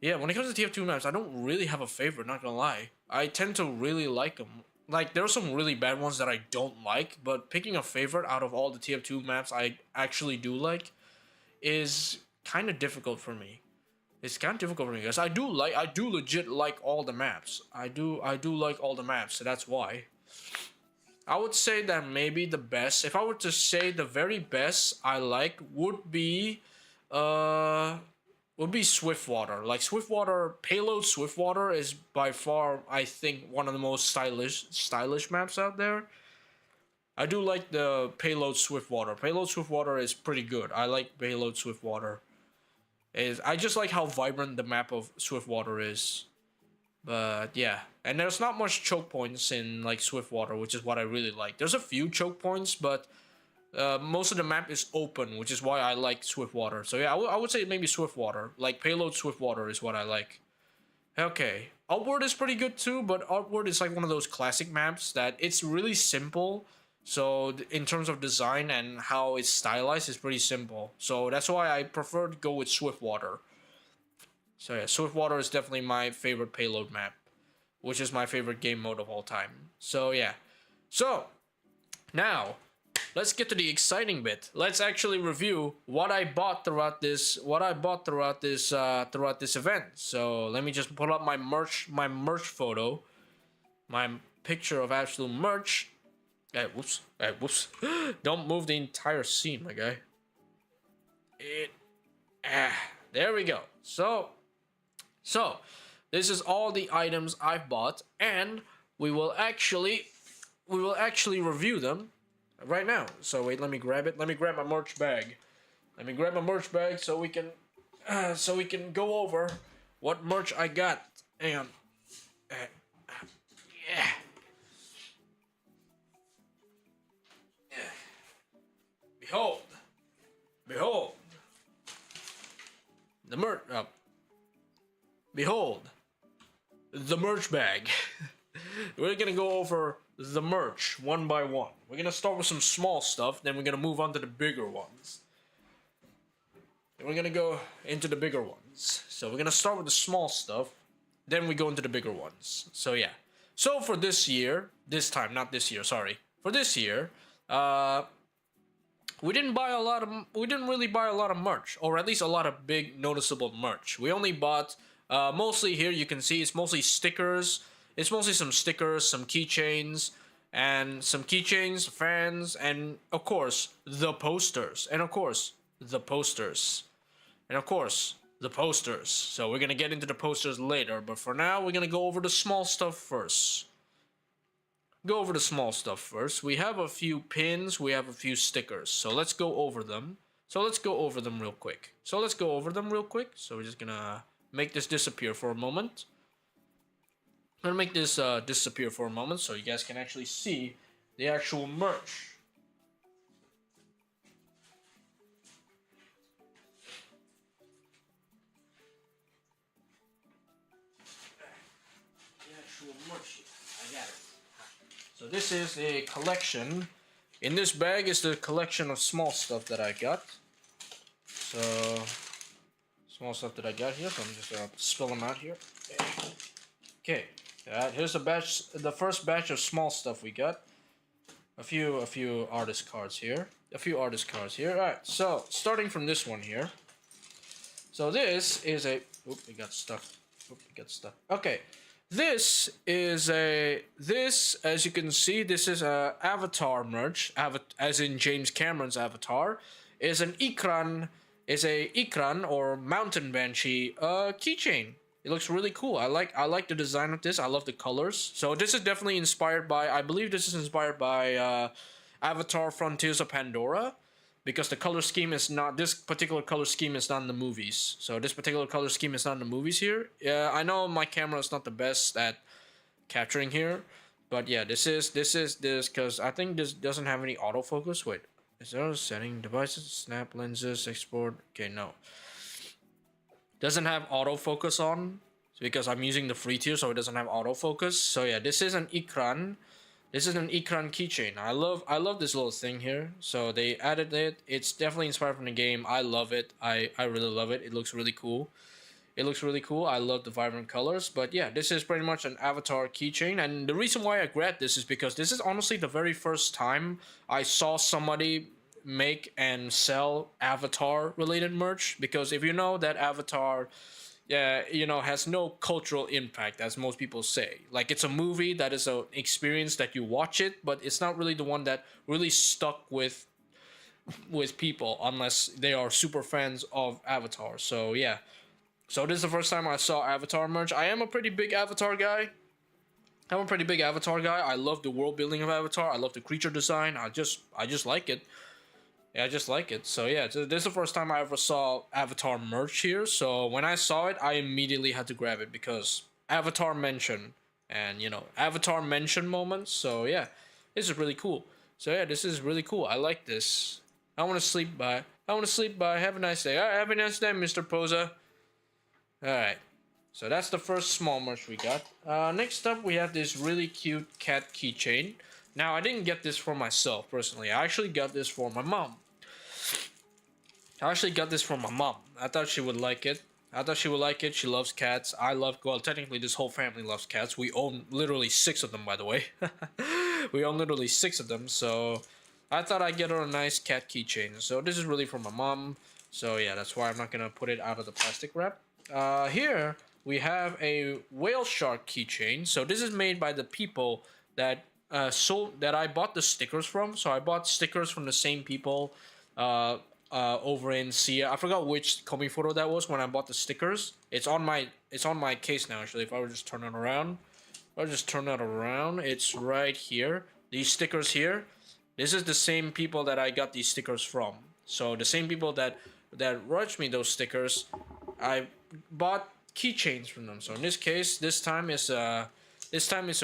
it comes to TF2 maps, I don't really have a favorite. Not gonna lie, I tend to really like them. Like there are some really bad ones that I don't like, but picking a favorite out of all the TF2 maps I actually do like is kind of difficult for me. It's kind of difficult for me because I do legit like all the maps. I do like all the maps, so that's why. I would say that maybe the best, if I were to say the very best I like uh would be Swiftwater. Like Swiftwater, Payload Swiftwater is by far I think one of the most stylish maps out there. I do like the Payload Swiftwater. Payload Swiftwater is pretty good. I like Payload Swiftwater. I just like how vibrant the map of Swiftwater is. But yeah, and there's not much choke points in like Swiftwater, which is what I really like. There's a few choke points, but most of the map is open, which is why I like Swiftwater. So yeah, I would say maybe Swiftwater. Like Payload Swiftwater is what I like. Okay, Upward is pretty good too, but Upward is like one of those classic maps that it's really simple. So in terms of design and how it's stylized, it's pretty simple. So that's why I prefer to go with Swiftwater. So yeah, Swiftwater is definitely my favorite payload map, which is my favorite game mode of all time. So yeah. So now let's get to the exciting bit. Let's actually review what I bought throughout this event. So let me just pull up my merch photo, my picture of absolute merch. Hey, whoops. Hey, whoops. Don't move the entire scene, my guy. There we go. So this is all the items I've bought, and we will actually review them right now. So wait, let me grab it. Let me grab my merch bag. Let me grab my merch bag so we can go over what merch I got. Hang on. Yeah. Behold. Behold. The merch. Behold. The merch bag. We're gonna go over the merch one by one. We're gonna start with some small stuff, then we're gonna move on to the bigger ones. And we're gonna go into the bigger ones. So we're gonna start with the small stuff, then we go into the bigger ones. So yeah. So for this year, not this year, sorry. For this year, we didn't really buy a lot of merch, or at least a lot of big noticeable merch. We only bought mostly here you can see it's mostly stickers. It's mostly some stickers, some keychains, and fans, and of course the posters, and of course the posters, and of course the posters. So we're gonna get into the posters later, but for now we're gonna go over the small stuff first. We have a few pins, we have a few stickers, so let's go over them. So we're just gonna make this disappear for a moment. I'm gonna make this disappear for a moment so you guys can actually see the actual merch. I got it. So this is a collection. In this bag is the collection of small stuff that I got. So small stuff that I got here. So I'm just gonna spill them out here. Okay. Here's the first batch of small stuff we got. A few artist cards here. Alright, so starting from this one here. So this is a it got stuck. Okay. This, as you can see, this is a Avatar merch, as in James Cameron's Avatar, is a Ikran or Mountain Banshee keychain. It looks really cool. I like the design of this. I love the colors. So this is definitely inspired by, I believe this is inspired by Avatar Frontiers of Pandora, because the color scheme is not, this particular color scheme is not in the movies. So this particular color scheme is not in the movies here. Yeah, I know my camera is not the best at capturing here, but yeah, this because I think this doesn't have any autofocus. Wait, is there a setting? Devices, snap lenses, export. Okay, no. Doesn't have autofocus on because I'm using the free tier, so it doesn't have autofocus. So yeah, this is an Ikran. This is an Ikran keychain. I love this little thing here. So they added it. It's definitely inspired from the game. I love it. I really love it. It looks really cool. I love the vibrant colors. But yeah, this is pretty much an Avatar keychain. And the reason why I grabbed this is because this is honestly the very first time I saw somebody make and sell Avatar related merch. Because if you know that Avatar, has no cultural impact, as most people say. Like, it's a movie that is an experience that you watch it, but it's not really the one that really stuck with people unless they are super fans of Avatar. So yeah, so this is the first time I saw Avatar merch. I am a pretty big Avatar guy. I love the world building of Avatar. I love the creature design. I just like it. Yeah, I just like it. So yeah, this is the first time I ever saw Avatar merch here. So when I saw it, I immediately had to grab it because Avatar mention and Avatar mention moments. So yeah, this is really cool. So yeah, this is really cool. I like this. I want to sleep by. Have a nice day. All right, have a nice day, Mr. Posa. All right. So that's the first small merch we got. Next up, we have this really cute cat keychain. Now, I didn't get this for myself personally. I actually got this for my mom. I thought she would like it. She loves cats. Technically this whole family loves cats. We own literally 6 of them, by the way. So I thought I'd get her a nice cat keychain. So this is really for my mom. So yeah, that's why I'm not gonna put it out of the plastic wrap. Here we have a whale shark keychain. So this is made by the people that I bought the stickers from. So I bought stickers from the same people over in Sia. I forgot which Comifuro that was when I bought the stickers. It's on my case now, actually. If I would just turn it around, it's right here. These stickers here, This is the same people that I got these stickers from. So the same people that wrote me those stickers, I bought keychains from them. So in this case, this time is a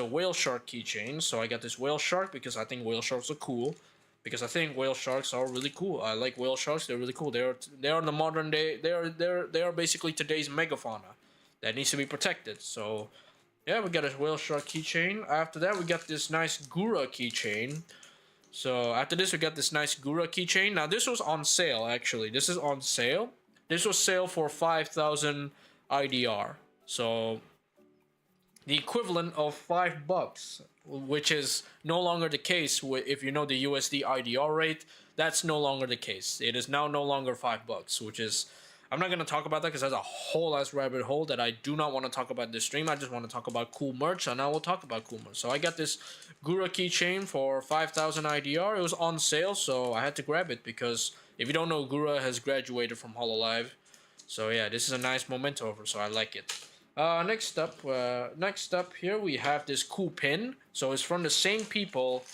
whale shark keychain. So I got this whale shark because I think whale sharks are cool. Because I think whale sharks are really cool. I like whale sharks. They're really cool. They are the modern day. They are basically today's megafauna that needs to be protected. So yeah, we got a whale shark keychain. After that, we got this nice Gura keychain. So after this, we got this nice Gura keychain. Now this was on sale actually. This is on sale. This was sale for 5,000 IDR. So the equivalent of $5, which is no longer the case if you know the USD IDR rate. That's no longer the case. It is now no longer $5, which is, I'm not gonna talk about that because that's a whole ass rabbit hole that I do not want to talk about this stream. I just want to talk about cool merch, and I will talk about cool merch. So I got this Gura keychain for 5,000 IDR. It was on sale, so I had to grab it because if you don't know, Gura has graduated from hololive. So yeah, this is a nice memento over, so I like it. Next up here we have this cool pin. So it's from the same people.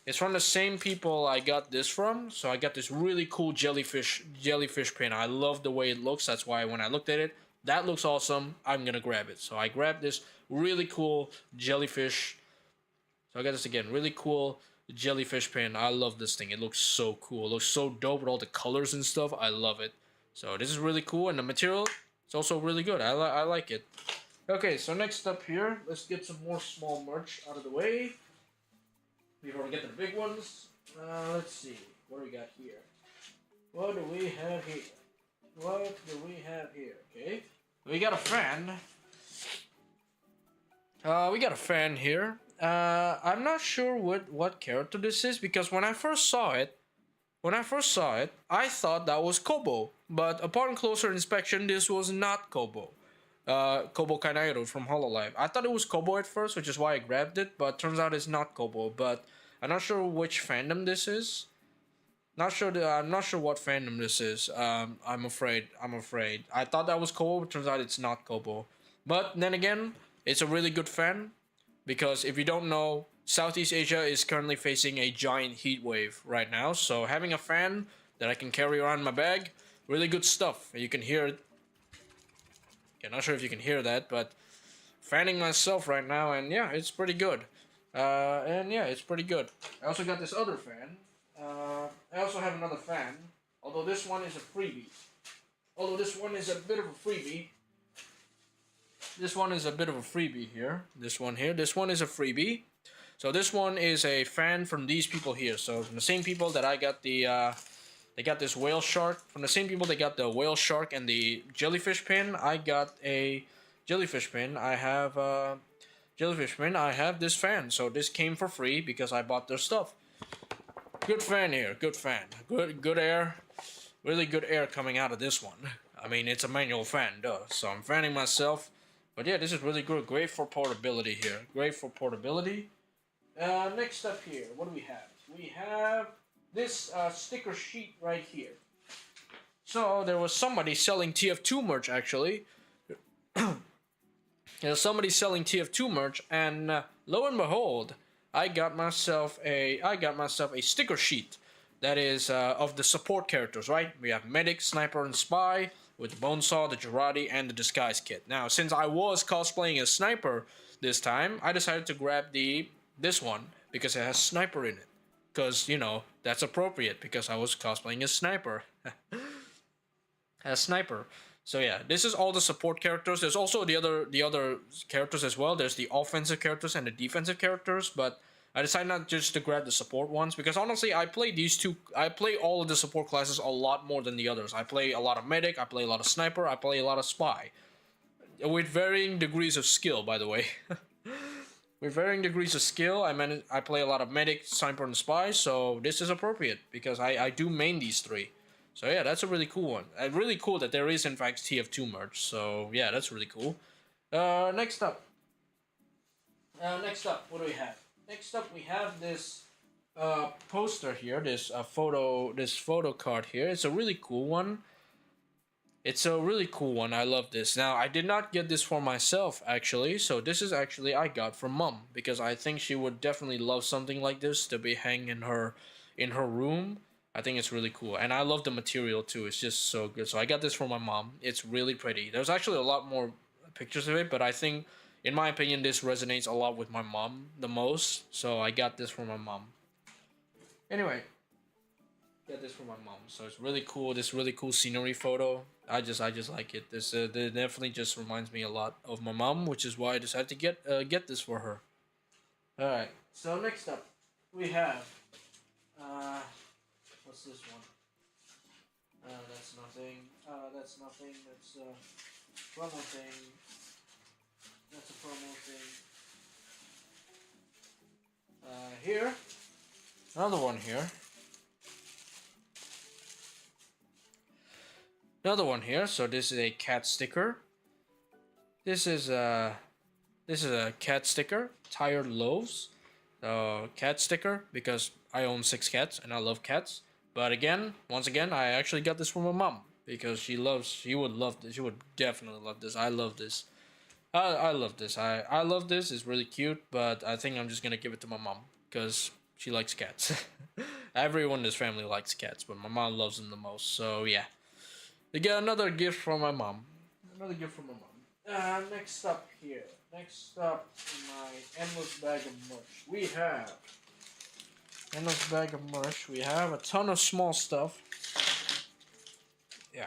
It's from the same people I got this from. So I got this really cool jellyfish pin. I love the way it looks. That's why when I looked at it, that looks awesome. I'm gonna grab it. So I grabbed this really cool jellyfish. So I got this again, really cool jellyfish pin. I love this thing. It looks so cool. It looks so dope with all the colors and stuff. I love it. So this is really cool, and the material, it's also really good. I like it. Okay, so next up here, let's get some more small merch out of the way before we get to the big ones. Let's see, what do we got here? What do we have here? What do we have here? Okay, we got a fan. We got a fan here. I'm not sure what character this is because when I first saw it, I thought that was Kobo, but upon closer inspection, this was not Kobo. Kobo Kanairu from hololive. I thought it was Kobo at first, which is why I grabbed it, but turns out it's not Kobo. But I'm not sure which fandom this is. I'm not sure what fandom this is. I'm afraid. I thought that was Kobo, but turns out it's not Kobo. But then again, it's a really good fan because if you don't know, Southeast Asia is currently facing a giant heat wave right now. So having a fan that I can carry around in my bag, really good stuff. You can hear it. Okay, not sure if you can hear that, but fanning myself right now, and yeah, it's pretty good. It's pretty good. I also got this other fan. I also have another fan, although this one is a freebie. This one is a bit of a freebie here. This one is a freebie. So this one is a fan from these people here. So from the same people that I got they got this whale shark. From the same people they got the whale shark and the jellyfish pin. I got a jellyfish pin. I have this fan. So this came for free because I bought their stuff. Good fan here. Good fan. Good air. Really good air coming out of this one. I mean, it's a manual fan, duh. So I'm fanning myself. But yeah, this is really good. Great for portability here. Next up here, what do we have? We have this sticker sheet right here. So there was somebody selling TF2 merch actually. There's somebody selling TF2 merch, and lo and behold, I got myself a sticker sheet that is of the support characters. Right? We have medic, sniper, and spy with the bonesaw, the Jarate, and the disguise kit. Now, since I was cosplaying as sniper this time, I decided to grab this one because it has sniper in it. Because, you know, that's appropriate because I was cosplaying as sniper. So yeah, this is all the support characters. There's also the other characters as well. There's the offensive characters and the defensive characters, but I decided not just to grab the support ones because honestly, I play all of the support classes a lot more than the others. I play a lot of medic, I play a lot of sniper, I play a lot of spy. With varying degrees of skill, by the way. With varying degrees of skill, I play a lot of medic, sniper, and spy, so this is appropriate because I do main these three. So yeah, that's a really cool one. Really cool that there is in fact TF2 merch. So yeah, that's really cool. Next up, what do we have? Next up, we have this poster here. This photo card here. It's a really cool one. I love this. Now, I did not get this for myself, actually. So this is actually I got from Mom because I think she would definitely love something like this to be hanging in her room. I think it's really cool, and I love the material too. It's just so good. So I got this for my mom. It's really pretty. There's actually a lot more pictures of it, but I think, in my opinion, this resonates a lot with my mom the most. So I got this for my mom. Anyway, got this for my mom. So it's really cool. This really cool scenery photo. I just like it. This definitely just reminds me a lot of my mom, which is why I decided to get this for her. All right. So next up, we have what's this one? That's nothing. That's nothing. That's promo thing. That's a promo thing. Here, another one here. Another one here. So this is a cat sticker. This is a cat sticker. Tired loaves. Cat sticker because I own 6 cats and I love cats. But again, once again, I actually got this from my mom because she would love this. She would definitely love this. I love this. I love this. I love this. It's really cute, but I think I'm just gonna give it to my mom because she likes cats. Everyone in this family likes cats, but my mom loves them the most. So yeah, we get another gift from my mom. Another gift from my mom. Next up here. Next up in my endless bag of merch, we have endless bag of merch. We have a ton of small stuff. Yeah.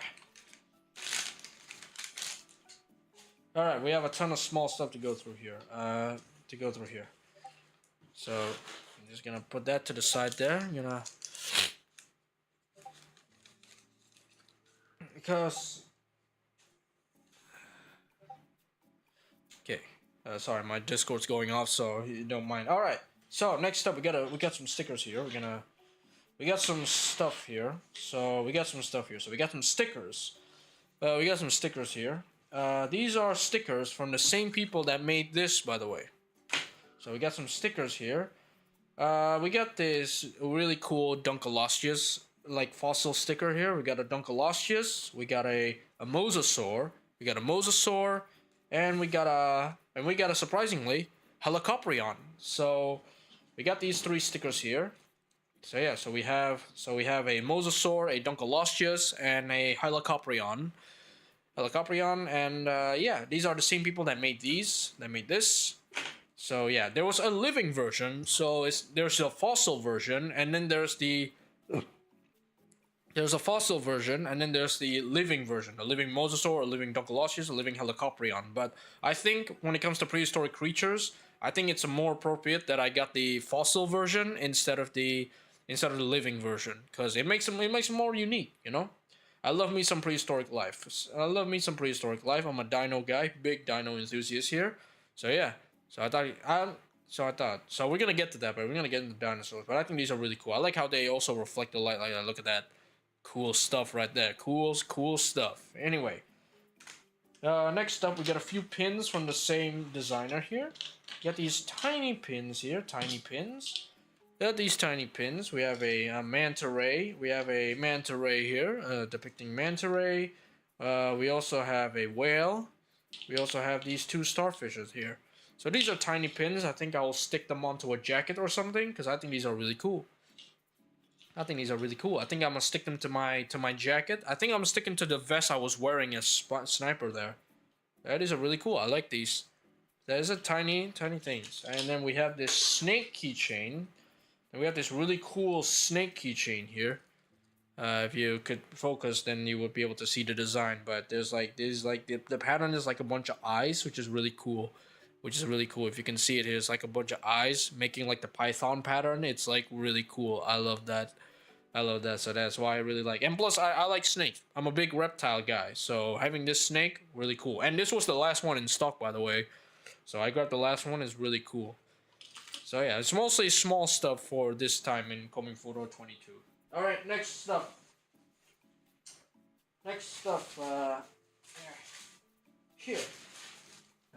All right, we have a ton of small stuff to go through here. So I'm just gonna put that to the side there. Because. Okay. Sorry, my Discord's going off, so you don't mind. All right. So next up, we got some stickers here. We got some stuff here. So we got some stickers. We got some stickers here. These are stickers from the same people that made this, by the way. So we got some stickers here. We got this really cool Dunkleosteus like fossil sticker here. We got a Dunkleosteus. We got a Mosasaur. And we got a surprisingly Helicoprion. So we got these 3 stickers here. So yeah, so we have a Mosasaur, a Dunkleosteus, and a Helicoprion. And yeah, these are the same people that made this. So yeah, there was a living version. So there's a fossil version, and then there's a fossil version, and then there's the living version, a living Mosasaur, a living Dunkleosteus, a living Helicoprion. But I think when it comes to prehistoric creatures, I think it's more appropriate that I got the fossil version instead of the living version, because it makes them more unique, I love me some prehistoric life. I'm a dino guy, big dino enthusiast here. So yeah, so we're gonna get to that, but we're gonna get into dinosaurs. But I think these are really cool. I like how they also reflect the light. Like, look at that, cool stuff right there. Cool stuff. Anyway, next up, we got a few pins from the same designer here. Got these tiny pins here, these tiny pins. We have a manta ray. We have a manta ray here, depicting manta ray. We also have a whale. We also have these 2 starfishes here. So these are tiny pins. I think I will stick them onto a jacket or something, because I think these are really cool. I think I'm gonna stick them to my jacket. I think I'm sticking to the vest I was wearing as sniper there. These are really cool. I like these. There's a tiny things. And then we have this snake keychain. And we have this really cool snake keychain here. If you could focus, then you would be able to see the design. But the pattern is like a bunch of eyes, which is really cool. If you can see it here, it's like a bunch of eyes making like the Python pattern. It's like really cool. I love that. So that's why I really like. And plus, I like snakes. I'm a big reptile guy. So having this snake, really cool. And this was the last one in stock, by the way. So I grabbed the last one. It's really cool. So yeah, it's mostly small stuff for this time in Comifuro 22. All right, next stuff. Here.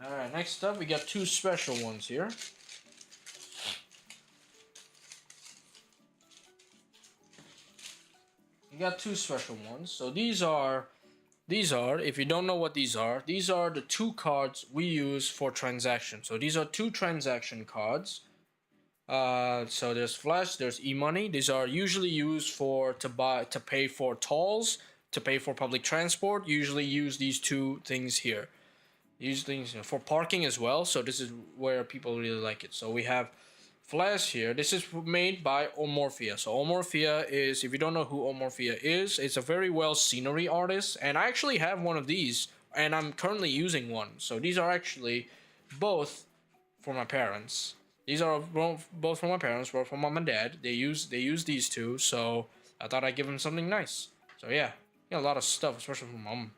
All right, next up we got 2 special ones here. We got 2 special ones. So these are, if you don't know what these are the 2 cards we use for transactions. So these are 2 transaction cards. So there's Flash, there's e-money. These are usually used for to pay for tolls, to pay for public transport. Usually use these two things here. Use things for parking as well. So this is where people really like it. So we have Flash here. This is made by Omorphia. So Omorphia is, if you don't know who Omorphia is, it's a very well scenery artist, and I actually have one of these, and I'm currently using one. So these are actually both for my parents. These are both from my parents, both from mom and dad. They use these two, so I thought I'd give them something nice. So yeah, a lot of stuff, especially from mom.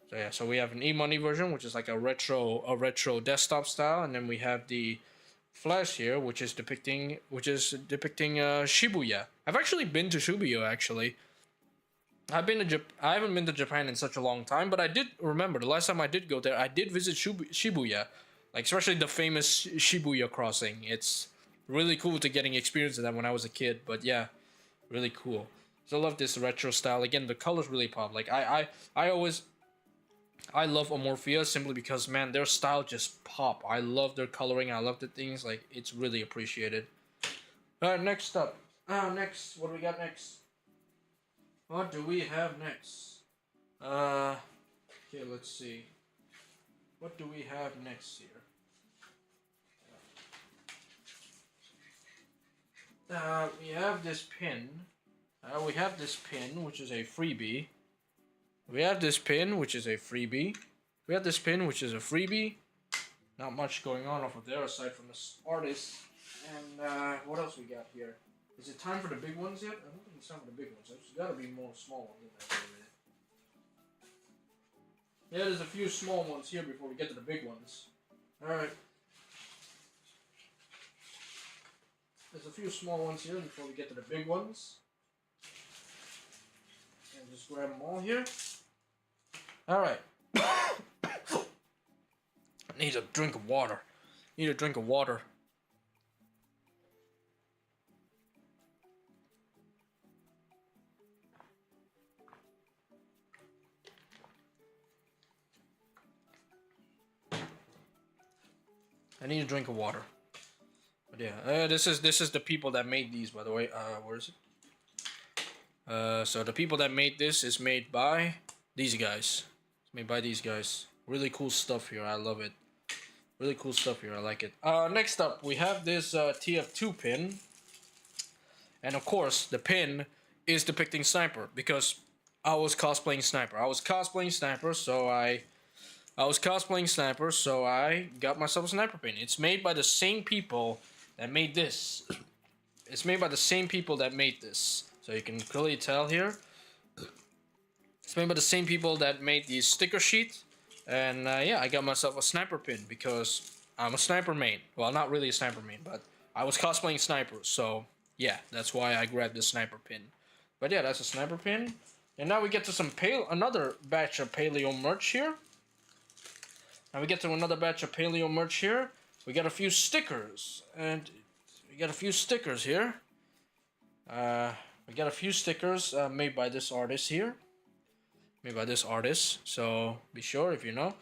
So yeah, so we have an e-money version, which is like a retro desktop style, and then we have the Flash here, which is depicting Shibuya. I've actually been to Shibuya actually. I haven't been to Japan in such a long time, but I did remember the last time I did go there. I did visit Shibuya, like especially the famous Shibuya crossing. It's really cool to getting experience of that when I was a kid. But yeah, really cool. So I love this retro style. Again, the colors really pop. Like I love Omorphia simply because, man, their style just pop. I love their coloring. I love the things. Like, it's really appreciated. Alright, next up. Next, what do we got next? What do we have next? Okay, let's see. What do we have next here? We have this pin. We have this pin, which is a freebie. We have this pin, which is a freebie. We have this pin, which is a freebie. Not much going on over there aside from this artist. And what else we got here? Is it time for the big ones yet? I don't think it's time for the big ones. There's got to be more small ones in there. Yeah, there's a few small ones here before we get to the big ones. Alright. There's a few small ones here before we get to the big ones. And just grab them all here. Alright. I need a drink of water. Need a drink of water. I need a drink of water. But yeah, this is the people that made these, by the way. Where is it? So the people that made this is made by these guys. It's made by these guys. Really cool stuff here. I love it. Really cool stuff here. I like it. Next up, we have this TF2 pin. And of course, the pin is depicting Sniper because I was cosplaying Sniper. So I got myself a Sniper pin. It's made by the same people that made this. It's made by the same people that made this. So you can clearly tell here. It's made by the same people that made the sticker sheet. And yeah, I got myself a Sniper pin because I'm a Sniper main. Well, not really a Sniper main, but I was cosplaying Sniper. So yeah, that's why I grabbed the Sniper pin. But yeah, that's a Sniper pin. And now we get to some another batch of Paleo merch here. Now we get to another batch of Paleo merch here. We got a few stickers. And we got a few stickers here. We got a few stickers made by this artist here. Made by this artist. So be sure if you know.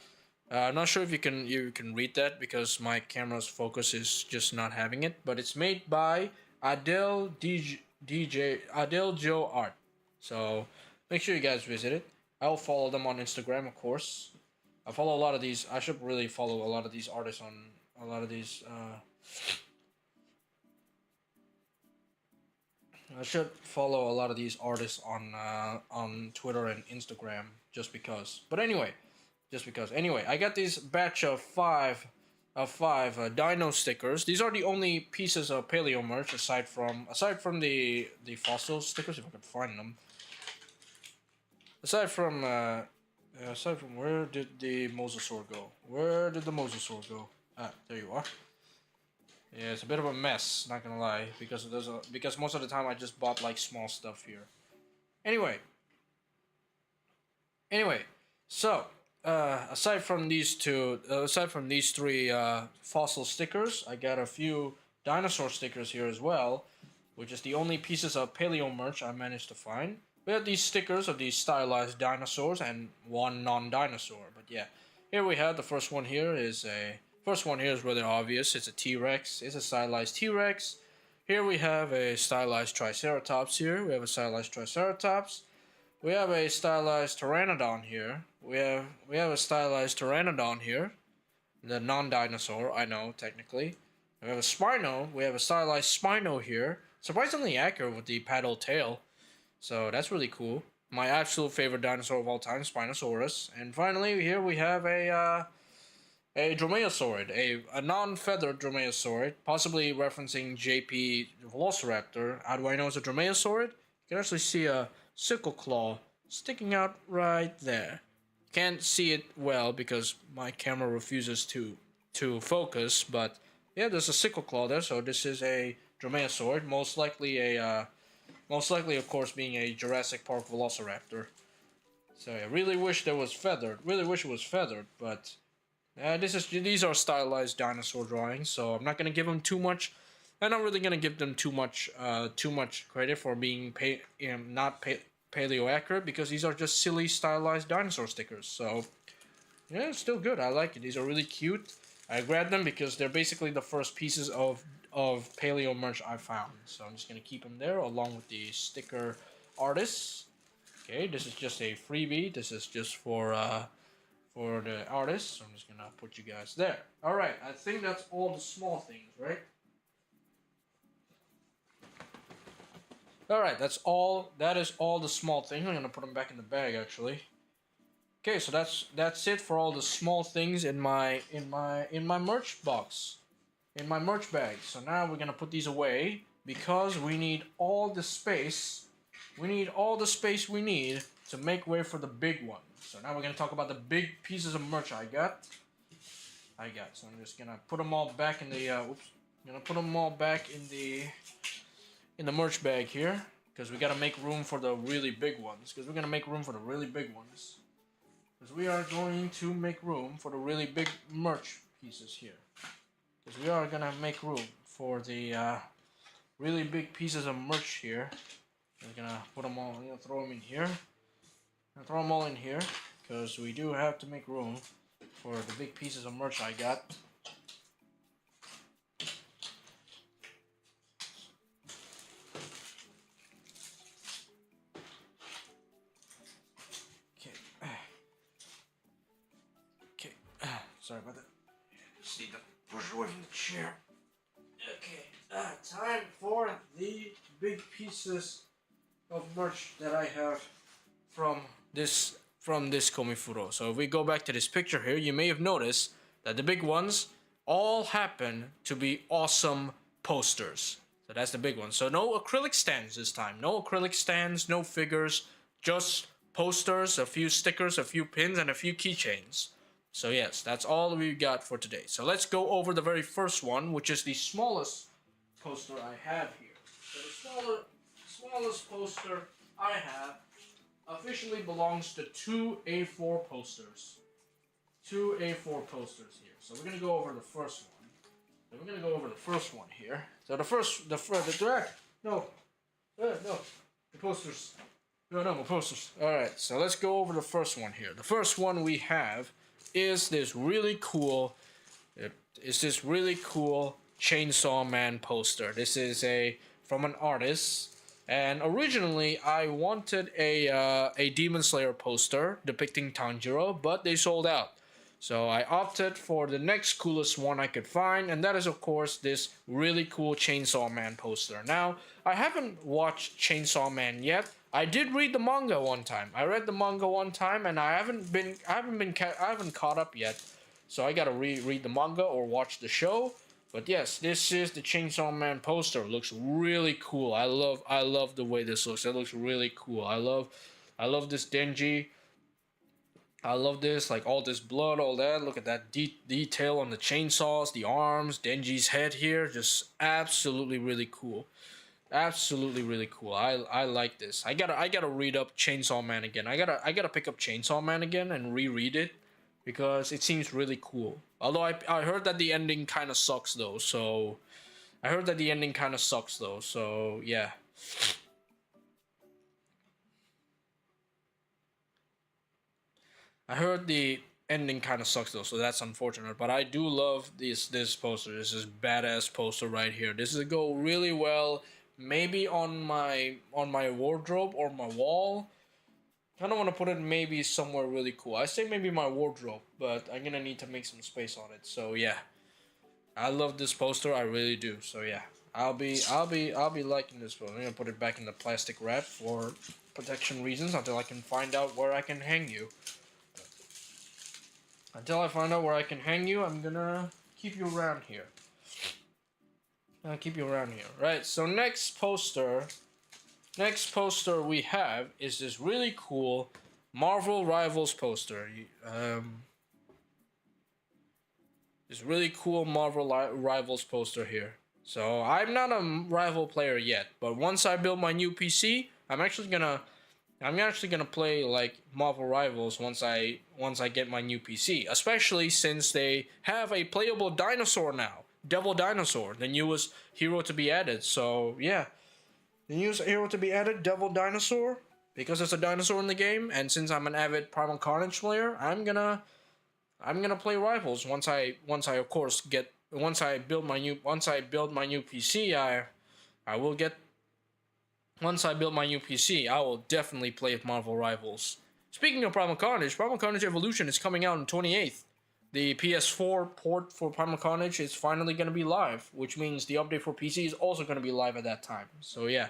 I'm not sure if you can read that because my camera's focus is just not having it. But it's made by Adele Joe Art. So make sure you guys visit it. I'll follow them on Instagram, of course. I follow a lot of these. I should really follow a lot of these artists on a lot of these. I should follow a lot of these artists on Twitter and Instagram just because. But anyway, just because. Anyway, I got this batch of five dino stickers. These are the only pieces of Paleo merch aside from the fossil stickers, if I could find them. Aside from where did the mosasaur go? Where did the mosasaur go? Ah, there you are. Yeah, it's a bit of a mess, not gonna lie, because because most of the time I just bought like small stuff here. Anyway, so aside from these three fossil stickers, I got a few dinosaur stickers here as well, which is the only pieces of Paleo merch I managed to find. We have these stickers of these stylized dinosaurs and one non-dinosaur. But yeah, here we have the first one here is rather obvious. It's a T-Rex. It's a stylized T-Rex. here we have a stylized Triceratops here. We have a stylized Triceratops. We have a stylized Pteranodon here. We have a stylized Pteranodon here. The non-dinosaur, I know, technically. We have a Spino. We have a stylized Spino here. Surprisingly accurate with the paddle tail. So that's really cool. My absolute favorite dinosaur of all time, Spinosaurus. And finally, here we have a Dromaeosaurid, a non-feathered Dromaeosaurid, possibly referencing JP Velociraptor. How do I know it's a Dromaeosaurid? You can actually see a sickle claw sticking out right there. Can't see it well because my camera refuses to focus, but yeah, there's a sickle claw there. So this is a Dromaeosaurid, most likely of course being a Jurassic Park Velociraptor. So I really wish it was feathered, but these are stylized dinosaur drawings, so I'm not gonna give them too much. I'm not really gonna give them too much credit for being not paleo accurate, because these are just silly stylized dinosaur stickers. So yeah, it's still good. I like it. These are really cute. I grabbed them because they're basically the first pieces of paleo merch I found. So I'm just gonna keep them there along with the sticker artists. Okay, this is just a freebie. This is just for the artists. So I'm just gonna put you guys there. All right, I think that's all the small things, right? All right, that is all the small things. I'm gonna put them back in the bag actually. Okay, so that's it for all the small things in my merch box, in my merch bag. So now we're gonna put these away because we need all the space. We need all the space we need to make way for the big one. So now we're gonna talk about the big pieces of merch I got. So I'm just gonna put them all back in the I'm gonna put them all back in the merch bag here, because we gotta make room for the really big ones. Because we are going to make room for the really big merch pieces here. Because we are gonna make room for the really big pieces of merch here. We're gonna put them all. I'm gonna throw them in here. Throw them all in here because we do have to make room for the big pieces of merch I got. Sorry about that. Just need to push away from the chair. Okay, time for the big pieces of merch that I have from this Comifuro. So if we go back to this picture here, you may have noticed that the big ones all happen to be awesome posters. So that's the big one. So no acrylic stands this time. No acrylic stands, no figures, just posters, a few stickers, a few pins, and a few keychains. So yes, that's all we got for today. So let's go over the very first one, which is the smallest poster I have here. So the smallest poster I have officially belongs to two A4 posters. Two A4 posters here. So we're gonna go over the first one. Here. So the posters. No, posters. All right. So let's go over the first one here. The first one we have is this really cool Chainsaw Man poster. This is from an artist, and originally I wanted a Demon Slayer poster depicting Tanjiro, but they sold out. So I opted for the next coolest one I could find, and that is of course this really cool Chainsaw Man poster. Now, I haven't watched Chainsaw Man yet. I did read the manga one time. I read the manga one time, and I haven't caught up yet. So I gotta read the manga or watch the show. But yes, this is the Chainsaw Man poster. It looks really cool. I love the way this looks. It looks really cool. I love this Denji. I love this, like all this blood, all that. Look at that detail on the chainsaws, the arms, Denji's head here. Just absolutely really cool. Absolutely really cool. I like this. I gotta read up Chainsaw Man again. I gotta pick up Chainsaw Man again and reread it because it seems really cool. Although I heard that the ending kind of sucks though. So yeah. I heard the ending kind of sucks though, so that's unfortunate. But I do love this poster. This is badass poster right here. This is go really well. Maybe on my wardrobe or my wall. I don't want to put it maybe somewhere really cool. I say maybe my wardrobe, but I'm gonna need to make some space on it. So yeah, I love this poster. I really do. So yeah, I'll be liking this one. I'm gonna put it back in the plastic wrap for protection reasons until I can find out where I can hang you. Until I find out where I can hang you, I'm gonna keep you around here. I'll keep you around here. Right, so next poster we have is this really cool Marvel Rivals poster. This really cool Marvel Rivals poster here. So I'm not a rival player yet, but once I build my new PC, I'm actually gonna play like Marvel Rivals once I get my new PC. Especially since they have a playable dinosaur now, Devil Dinosaur, the newest hero to be added. So yeah, the newest hero to be added, Devil Dinosaur, because it's a dinosaur in the game. And since I'm an avid Primal Carnage player, I'm gonna play Rivals once I of course once I build my new PC. Once I build my new PC, I will definitely play Marvel Rivals. Speaking of Primal Carnage Evolution is coming out on 28th. The PS4 port for Primal Carnage is finally going to be live, which means the update for PC is also going to be live at that time. So yeah.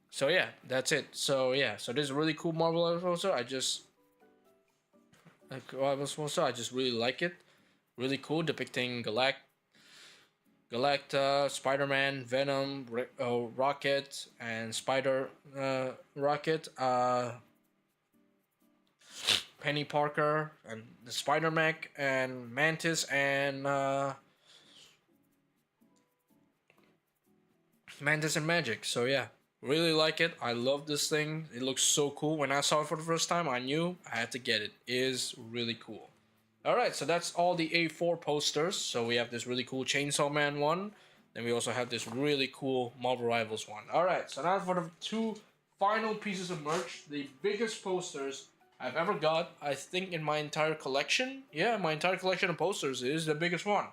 So yeah, that's it. So yeah, so this is a really cool Marvel Rivals poster. I just really like it. Really cool, depicting Galacta, Spider-Man, Venom, Rocket, and Rocket, Penny Parker, and the Spider-Mech, and Mantis, and Magic. So yeah, really like it. I love this thing. It looks so cool. When I saw it for the first time, I knew I had to get it. It is really cool. Alright, so that's all the A4 posters. So we have this really cool Chainsaw Man one. Then we also have this really cool Marvel Rivals one. Alright, so now for the two final pieces of merch. The biggest posters I've ever got, I think, in my entire collection. Yeah, my entire collection of posters is the biggest one.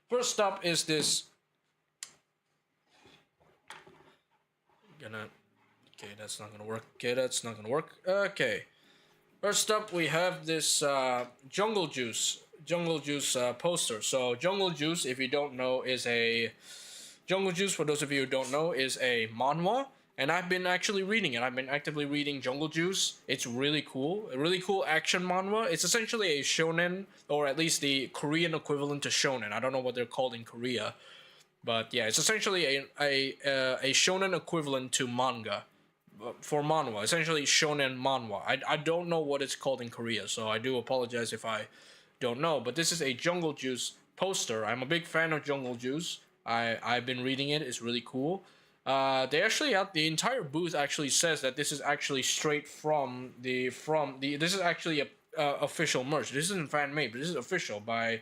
First up is this... Okay, that's not gonna work. Okay. First up, we have this Jungle Juice poster. So Jungle Juice, if you don't know, for those of you who don't know, is a manhwa, and I've been actually reading it. I've been actively reading Jungle Juice. It's really cool, a really cool action manhwa. It's essentially a shonen, or at least the Korean equivalent to shonen. I don't know what they're called in Korea, but yeah, it's essentially a shonen equivalent to manga. For manhwa, essentially shonen manhwa. I don't know what it's called in Korea, so I do apologize if I don't know. But this is a Jungle Juice poster. I'm a big fan of Jungle Juice. I've been reading it. It's really cool. They actually have the entire booth actually says that this is actually straight from the this is actually a official merch. This isn't fan made, but this is official by.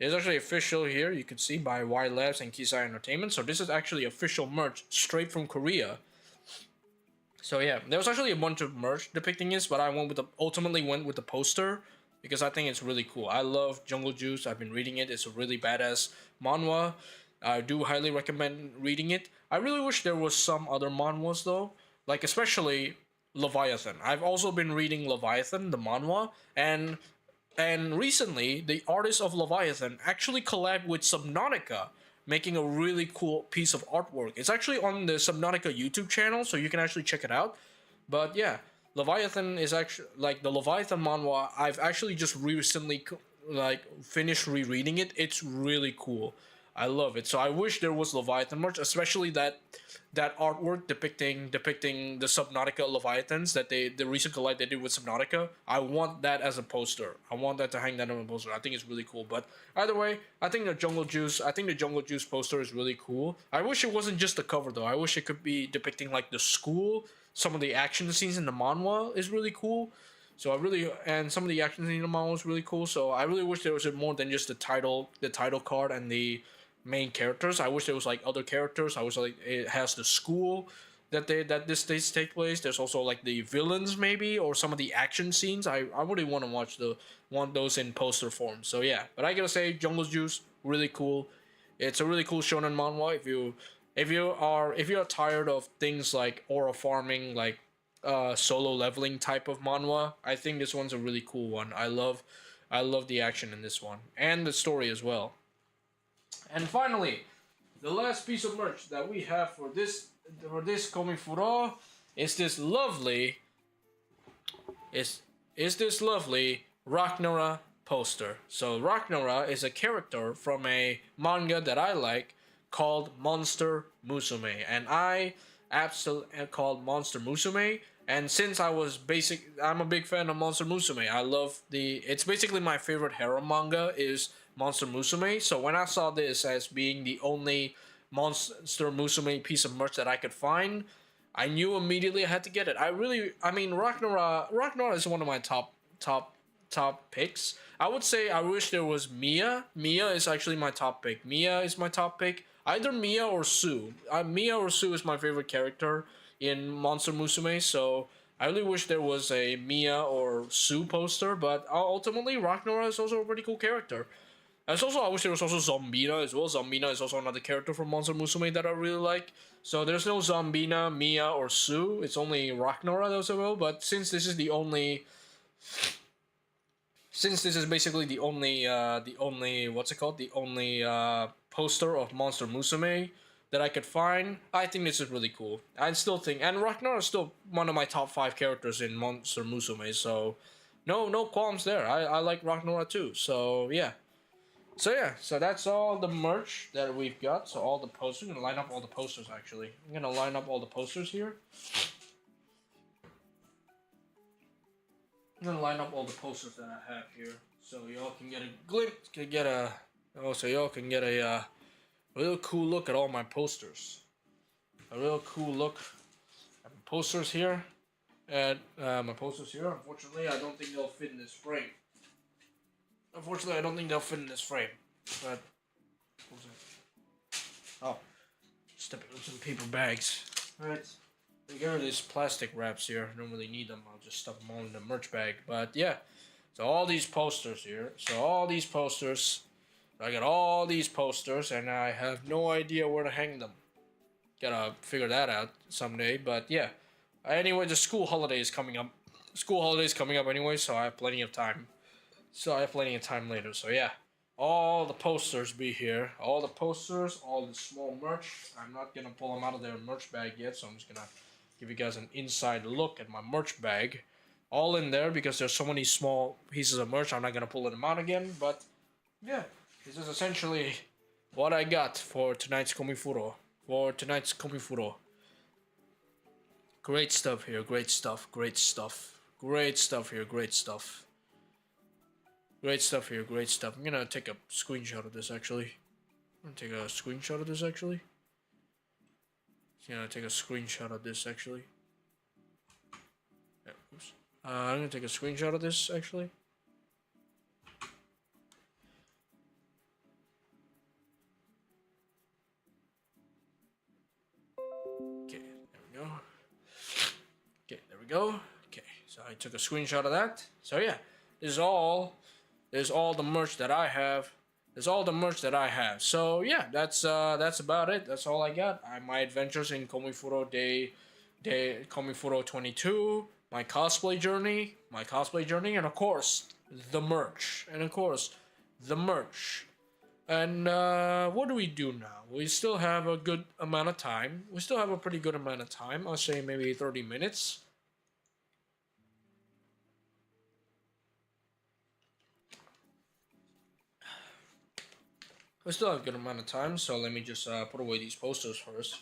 It's actually official here. You can see by Y Labs and Kisai Entertainment. So this is actually official merch straight from Korea. So yeah, there was actually a bunch of merch depicting this, but I ultimately went with the poster because I think it's really cool. I love Jungle Juice. I've been reading it. It's a really badass manhwa. I do highly recommend reading it. I really wish there was some other manhwas though, like especially Leviathan. I've also been reading Leviathan, the manhwa, and recently the artist of Leviathan actually collabed with Subnautica, making a really cool piece of artwork. It's actually on the Subnautica YouTube channel, so you can actually check it out. But yeah, Leviathan is actually like the Leviathan manhwa. I've actually just recently finished rereading it. It's really cool. I love it. So I wish there was Leviathan merch, especially that artwork depicting the Subnautica Leviathans that the recent collab they did with Subnautica. I want that as a poster. I want that to hang that on a poster. I think it's really cool. But either way, I think the Jungle Juice poster is really cool. I wish it wasn't just the cover though. I wish it could be depicting like the school. Some of the action scenes in the manhwa is really cool. So some of the action scenes in the manhwa is really cool. So I really wish there was more than just the title card and the main characters. I wish there was like other characters. I wish like it has the school, that this days take place. There's also like the villains maybe, or some of the action scenes. I really want to want those in poster form. So yeah, but I gotta say, Jungle Juice really cool. It's a really cool shonen manhwa. If you are tired of things like aura farming, like solo leveling type of manhwa, I think this one's a really cool one. I love the action in this one and the story as well. And finally, the last piece of merch that we have for this Comifuro is this lovely is this lovely Ragnara poster. So Ragnara is a character from a manga that I like called Monster Musume, and I absolutely called Monster Musume. And since I'm a big fan of Monster Musume. It's basically my favorite harem manga is Monster Musume. So when I saw this as being the only Monster Musume piece of merch that I could find, I knew immediately I had to get it. I mean, Ragnarok is one of my top picks. I would say I wish there was Mia. Mia is actually my top pick. Mia is my top pick. Either Mia or Sue. Mia or Sue is my favorite character in Monster Musume, so I really wish there was a Mia or Sue poster, but ultimately Ragnarok is also a pretty cool character. And I wish there was also Zombina as well. Zombina is also another character from Monster Musume that I really like. So there's no Zombina, Mia, or Sue. It's only Ragnarok as well. But since this is basically the only poster of Monster Musume that I could find, I think this is really cool. I still think, and Ragnarok is still one of my top 5 characters in Monster Musume. So no qualms there. I like Ragnarok too. So yeah. So that's all the merch that we've got. So all the posters. I'm gonna line up all the posters actually. I'm gonna line up all the posters here. I'm gonna line up all the posters that I have here, so y'all can get a glimpse, so y'all can get a real cool look at all my posters. A real cool look at my posters here. Unfortunately, I don't think they'll fit in this frame. But stepping on some paper bags. Alright. I got these plastic wraps here. I don't really need them. I'll just stuff them all in the merch bag. But yeah. So all these posters here. I got all these posters and I have no idea where to hang them. Gotta figure that out someday. But yeah. Anyway, the school holiday is coming up. Anyway, so I have plenty of time. Later. So yeah. All the posters be here. All the posters, all the small merch. I'm not gonna pull them out of their merch bag yet, so I'm just gonna give you guys an inside look at my merch bag. All in there because there's so many small pieces of merch. I'm not gonna pull them out again, but yeah, this is essentially what I got for tonight's Comifuro. Great stuff here. Great stuff here. I'm gonna take a screenshot of this actually. Yeah, oops. I'm gonna take a screenshot of this actually. Okay, there we go. Okay, so I took a screenshot of that. So yeah, this is all the merch that I have. So yeah, that's about it. That's all I got. My adventures in Comifuro Comifuro 22, my cosplay journey, and of course the merch. And what do we do now? We still have a good amount of time. I'll say maybe 30 minutes. We still have a good amount of time, so let me just put away these posters first.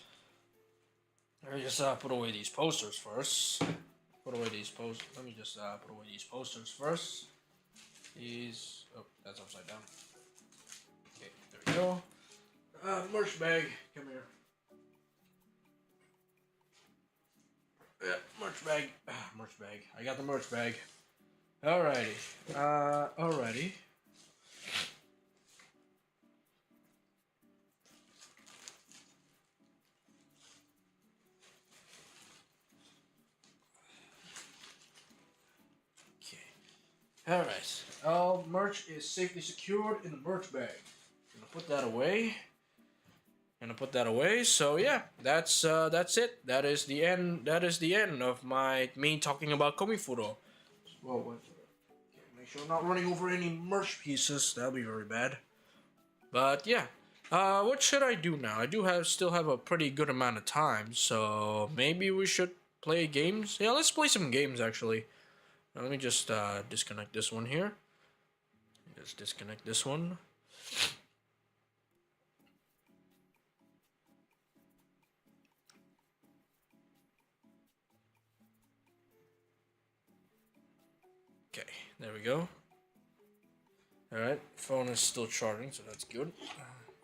Let me just put away these posters first. That's upside down. Okay, there we go. Merch bag, come here. Yeah, merch bag. I got the merch bag. Alrighty. Alright. All merch is safely secured in the merch bag. Gonna put that away. So yeah, that's it. That is the end. That is the end of me talking about Comifuro. Well, make sure I'm not running over any merch pieces. That'll be very bad. But yeah, what should I do now? I still have a pretty good amount of time, so maybe we should play games. Yeah, let's play some games actually. Now, let me just disconnect this one here. Just disconnect this one. Okay, there we go. Alright, phone is still charging, so that's good.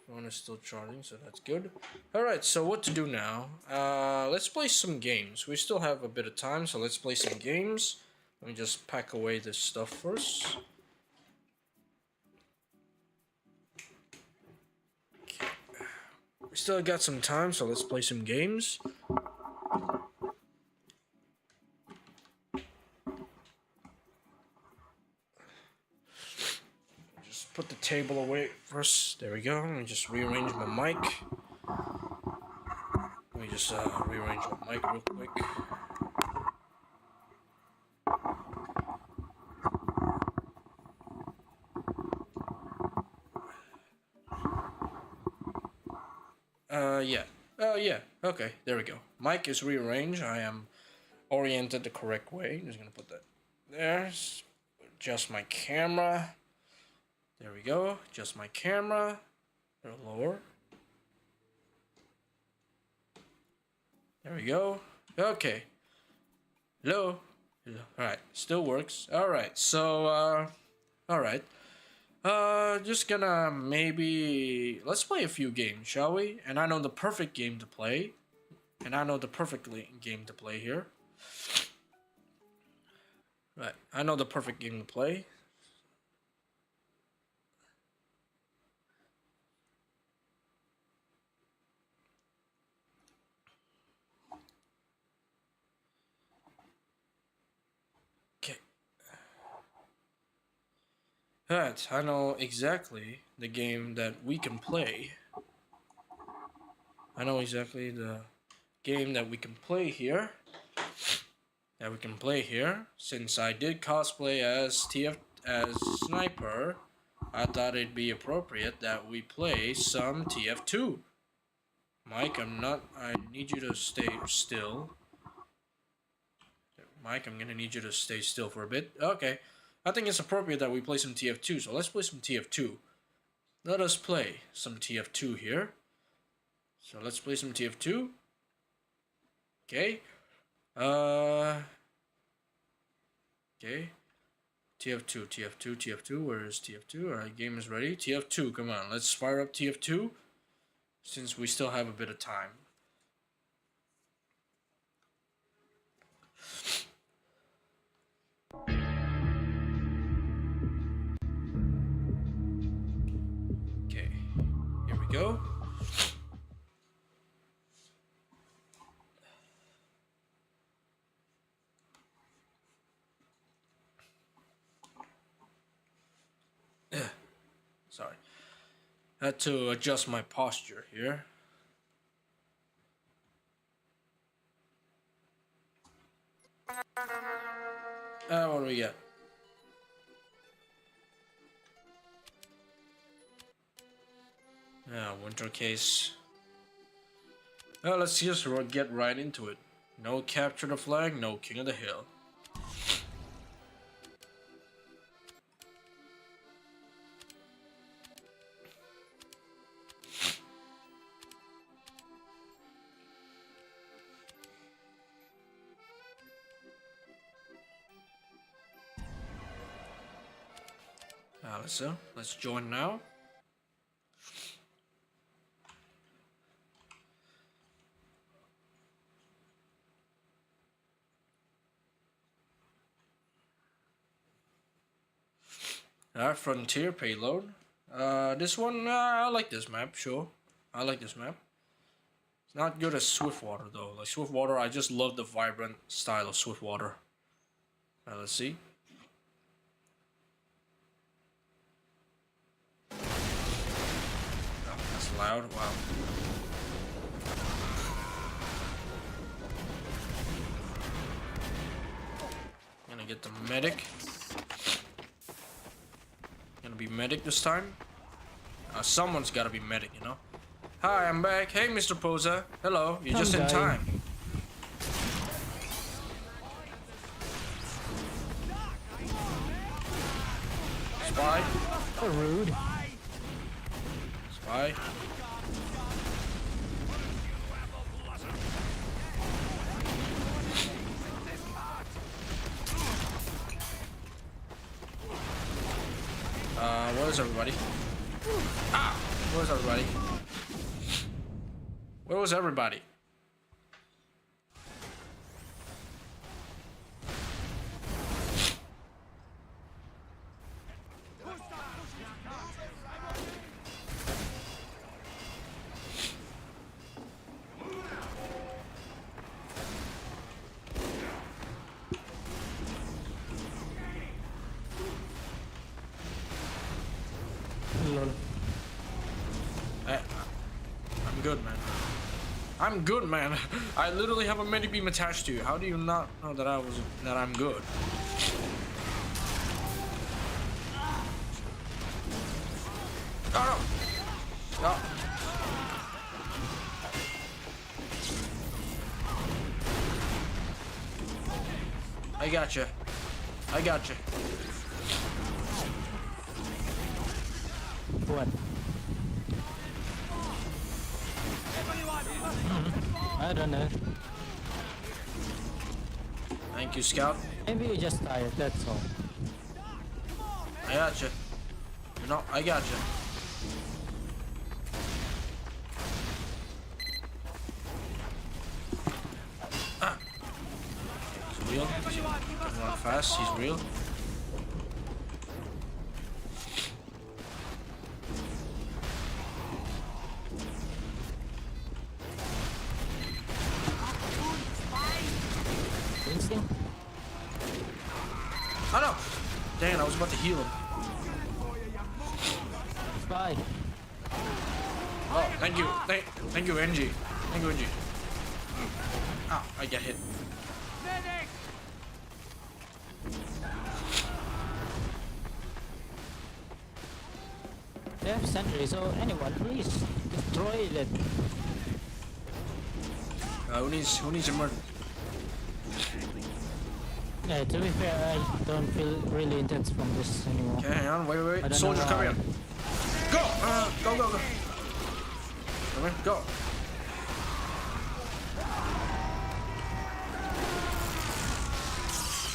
Phone is still charging, so that's good. Alright, so what to do now? Let's play some games. We still have a bit of time, so let's play some games. Let me just pack away this stuff first. Okay. We still got some time, so let's play some games. Put the table away first. There we go. Let me just rearrange my mic. Let me just rearrange my mic real quick. Yeah. Oh, yeah. Okay, there we go. Mic is rearranged. I am oriented the correct way. I'm just gonna put that there. Adjust my camera. There we go. Adjust my camera. A little lower. There we go. Okay. Hello. Hello. Alright. Still works. Alright. So, alright. Just gonna maybe... Let's play a few games, shall we? And I know the perfect game to play. Game to play here. Right. I know the perfect game to play. Right, I know exactly the game that we can play. I know exactly the game that we can play here. Since I did cosplay as Sniper, I thought it'd be appropriate that we play some TF2. Mike, I need you to stay still. Mike, I'm gonna need you to stay still for a bit. Okay. I think it's appropriate that we play some TF2, so let's play some TF2. Let us play some TF2 here. So let's play some TF2. Okay. Okay. TF2, where is TF2? Alright, game is ready. TF2, come on, let's fire up TF2, since we still have a bit of time. Okay, here we go. Sorry. I had to adjust my posture here. What do we get? Winter case. Let's just get right into it. No capture the flag, no king of the hill. Let's join now. Frontier payload. This one, I like this map, sure. I like this map. It's not good as Swiftwater though. Like Swiftwater, I just love the vibrant style of Swiftwater. Let's see. loud. Wow. Gonna get the medic. Gonna be medic this time. Someone's gotta be medic, you know. Hi, I'm back. Hey, Mr. Posa. Hello. You're just in time. Spy. So rude. Spy. Where's everybody? Ah! Where's everybody? Where was everybody? I'm good, man. I'm good, man. I literally have a mini beam attached to you. How do you not know that I'm good? Oh no! Oh. I gotcha. I gotcha. What? I don't know. Thank you, Scout. Maybe you're just tired, that's all. I gotcha. No, I gotcha. Ah. He's real. He can run fast. He's real. Oh no! Dang, I was about to heal him. Bye. Oh, thank you. Thank you, NG. Thank you, NG. Ah, I get hit. They have sentry, so anyone, please destroy it. Who needs a murder? Yeah, to be fair, I don't feel really intense from this anymore. Okay, hang on, wait. Soldier, come here. Go! Go. Come here, go.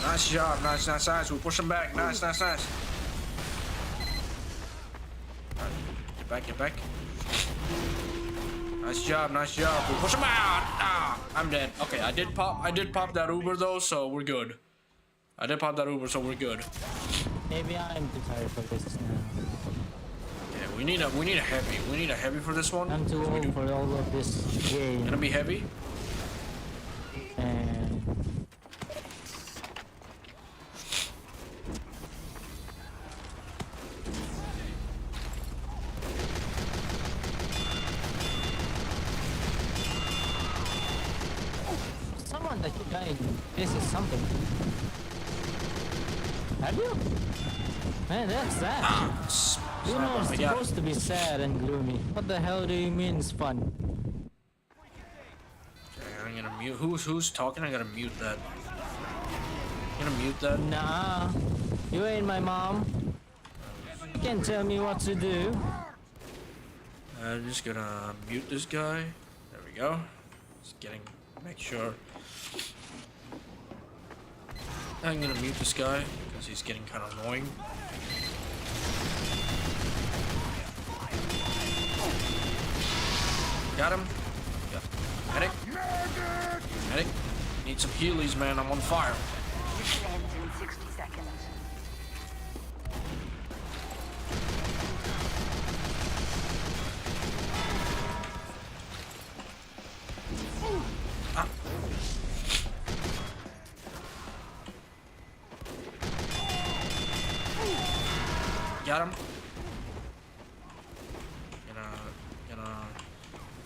Nice job, nice. We're pushing back. Nice. Alright, get back. Nice job. We're pushing back. Ah, I'm dead. Okay, I did pop that Uber though, so we're good. Maybe I'm too tired for this now. Yeah, we need a heavy. We need a heavy for this one. I'm too old for all of this game. Gonna be heavy. And someone that you died. This is something. Have you? Man, that's sad. You know, it's supposed to be sad and gloomy. What the hell do you mean it's fun? Okay, I'm gonna mute. Who's talking? I'm gonna mute that. Nah, you ain't my mom. You can't tell me what to do. I'm just gonna mute this guy. There we go. Make sure. I'm gonna mute this guy because he's getting kind of annoying. Got him. Yeah. Medic. Need some healies, man. I'm on fire. Mission ends in 60 seconds. Ah. Got him. Gonna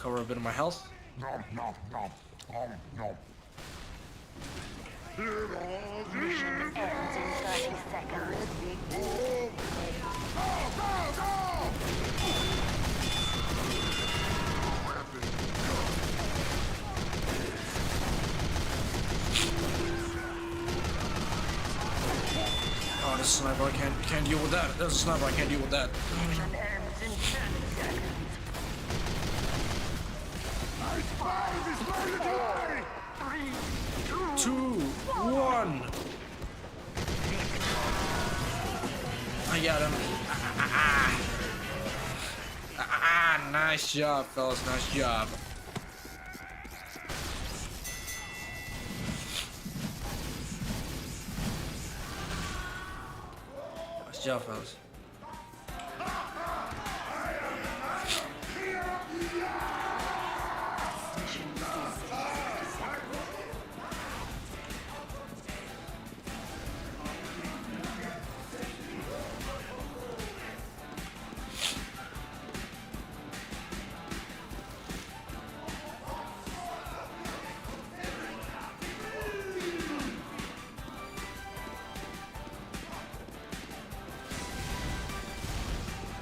recover a bit of my health. Mission ends in 30 seconds. Oh, this sniper, I can't deal with that. There's a sniper, I can't deal with that. Mission ends in 10 seconds. 3, 2, 1. I got him. Nice job, fellas. Nice job. Nice job, fellas. mission begins in 60 seconds.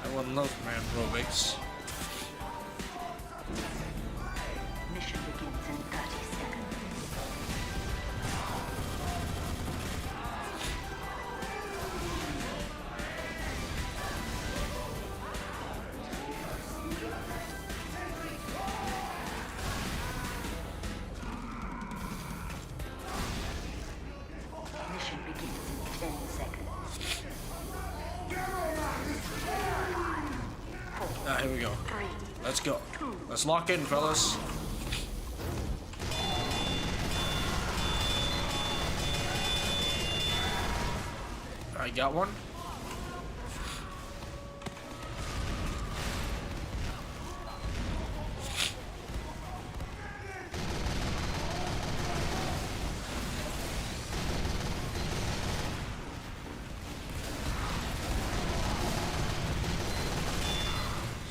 I would love man aerobics. Mission begins in 30 seconds. Mission begins in 10 seconds. Here we go. 3, Let's go. Let's lock in, fellas. I got one.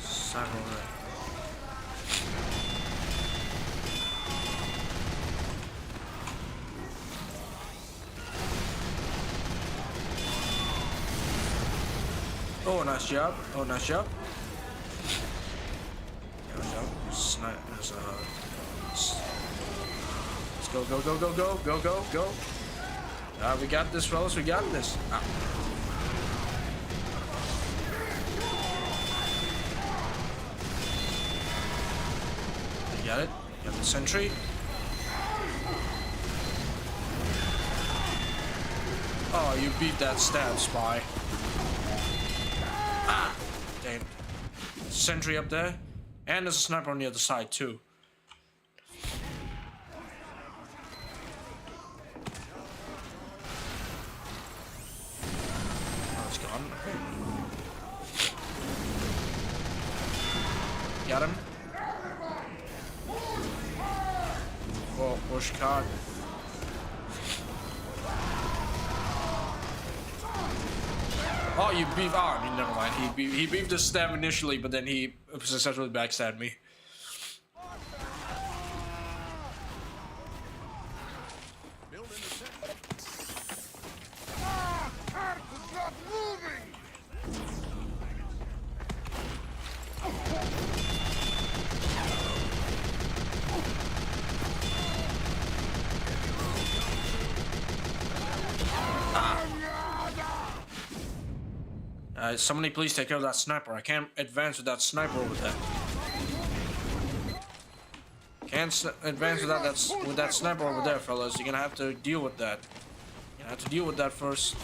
Sniper over there. Oh, nice job. Oh, nice job. There we go. Snipe. There's let's go, go, go, go, go, go, go, go. We got this, fellas. We got this. You got it. You got the sentry. Oh, you beat that stab, spy. Damn. Sentry up there. And there's a sniper on the other side, too. Oh, it's gone. Got him. Whoa, push card. Oh, you beef. Oh, I mean, never mind. He beefed the stab initially, but then he successfully backstabbed me. Somebody please take care of that sniper. I can't advance with that sniper over there. Can't advance with that sniper over there, fellas. You're gonna have to deal with that. You're gonna have to deal with that first.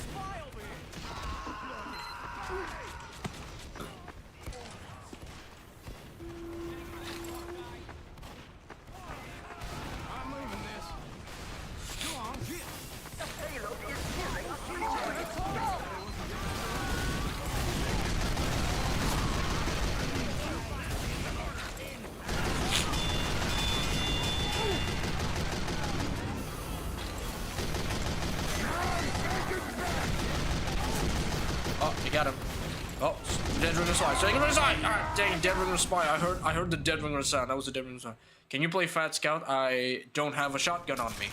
dead ringer spy. Dead ringer spy. Ah, dang, dead ringer spy. I heard the dead ringer sound. That was the dead ringer sound. Can you play Fat Scout? I don't have a shotgun on me.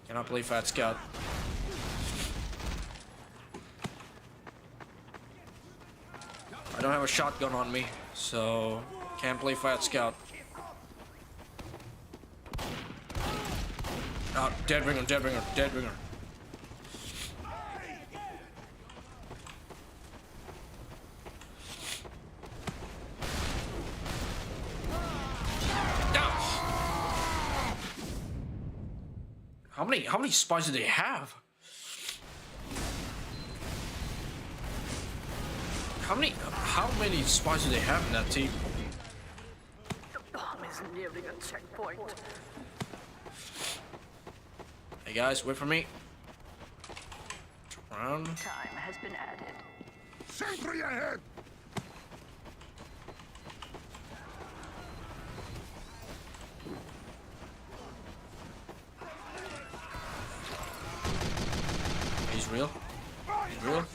Cannot play Fat Scout. I don't have a shotgun on me, so can't play Fat Scout. Ah, dead ringer, dead ringer, dead ringer. How many spies do they have? How many spies do they have in that team? The bomb is nearing a checkpoint. Hey guys, wait for me. Turn around. Time has been added. Sentry ahead! He's real. He's real.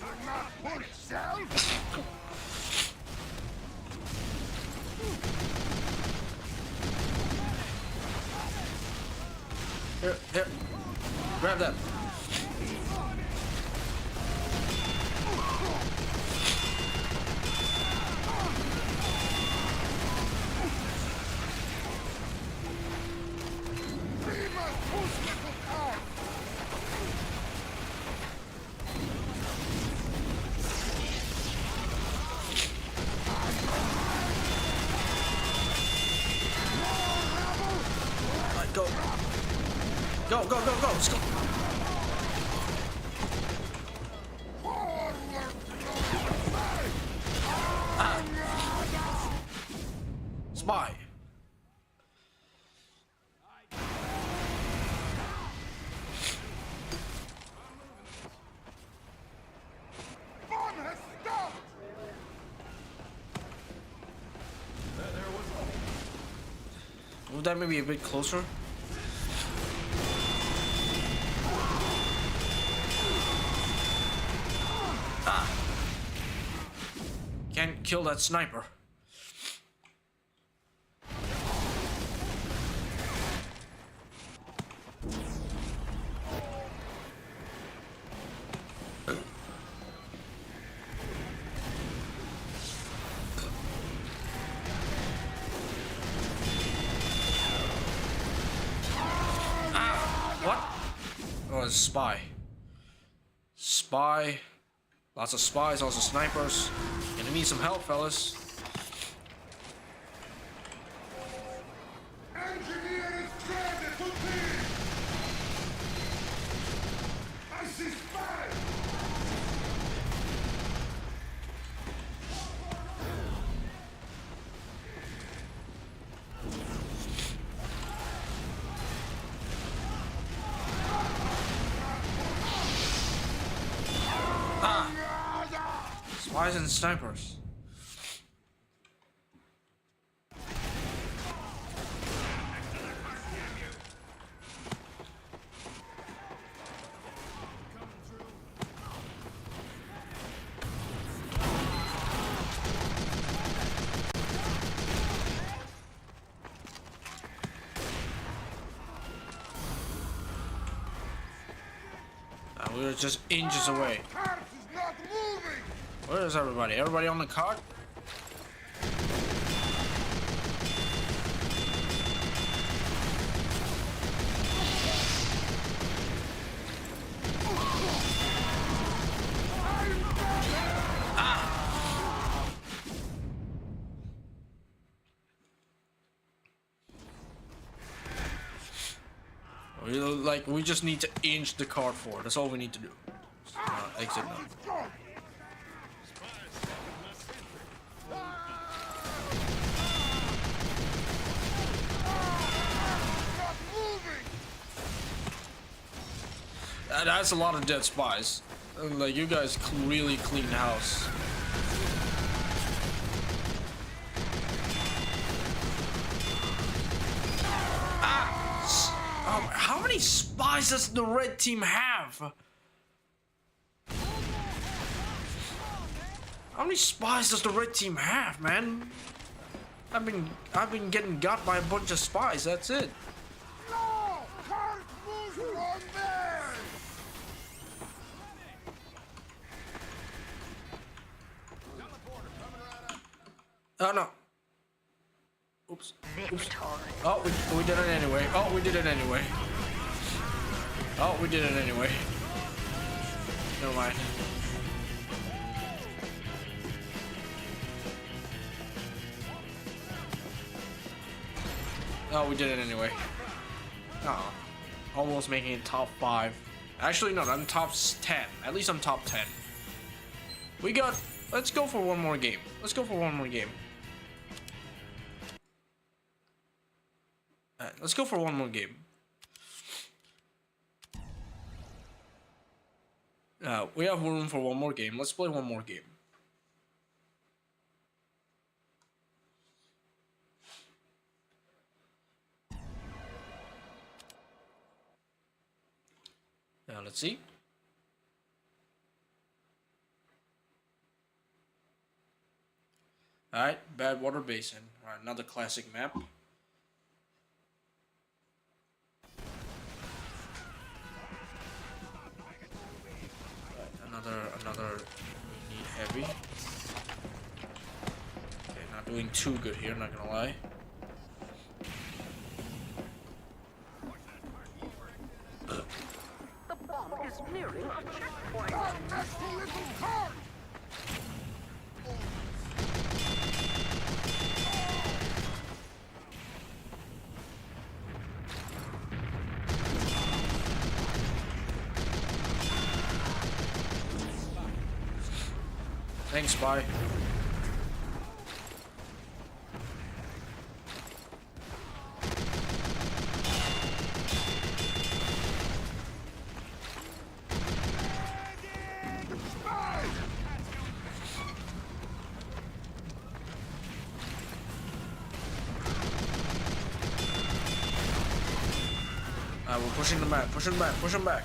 Here. Grab that. Go. Go. Let's go. Ah. Spy. Move that maybe a bit closer. Can't kill that sniper. What? Oh, it's a spy. Spy. Lots of spies, lots of snipers. Gonna need some help, fellas. Engineer is stranded to team! I see spy! Spies and snipers. We were just inches away. Where is everybody? Everybody on the cart? We just need to inch the cart forward. That's all we need to do. Exit now. That's a lot of dead spies. Like, you guys really clean house. How many spies does the red team have? How many spies does the red team have, man? I've been getting got by a bunch of spies. That's it. No! Can't move from there! Oh no. Oops. Victory. Oh, we did it anyway. Oh, we did it anyway. Oh, we did it anyway. Never mind. Oh, we did it anyway. Oh, almost making it top 5. Actually, no, I'm top 10. At least I'm top 10. We got. Let's go for one more game. Let's go for one more game. Alright, let's go for one more game. We have room for one more game. Let's play one more game. Now let's see. Alright, Badwater Basin. Alright, another classic map. Alright, another need heavy. Okay, not doing too good here, not gonna lie. The bomb is nearing a checkpoint. Nasty little card! Thanks, Spy. We're pushing them back, push them back, push them back.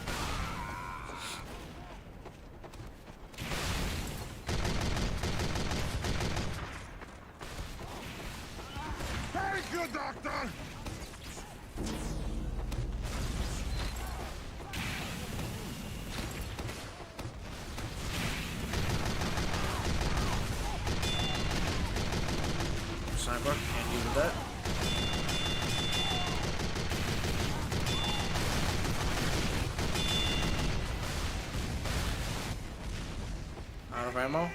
Thank you, Doctor! Sniper, can't deal with that. Out of ammo.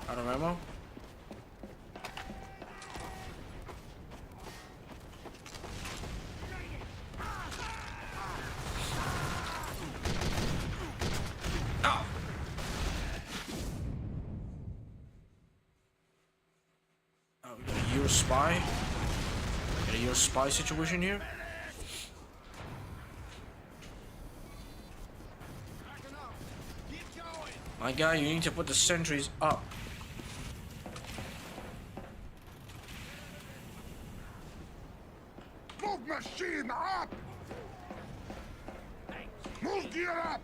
Out of ammo. Oh. Oh, we got a Euro spy. Got a Euro spy situation here. My guy, you need to put the sentries up. Move machine up! Move gear up!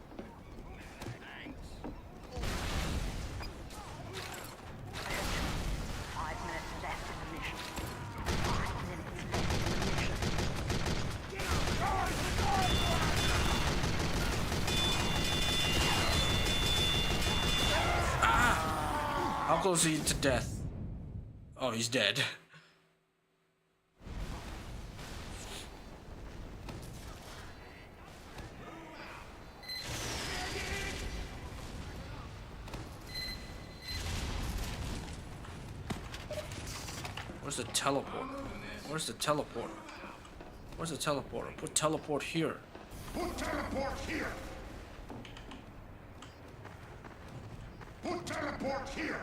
5 minutes left in the mission. 5 minutes left in the mission. How close are you to death? Oh, he's dead. Where's the teleport? Where's the teleport? Where's the teleporter? Put teleport here. Put teleport here! Put teleport here!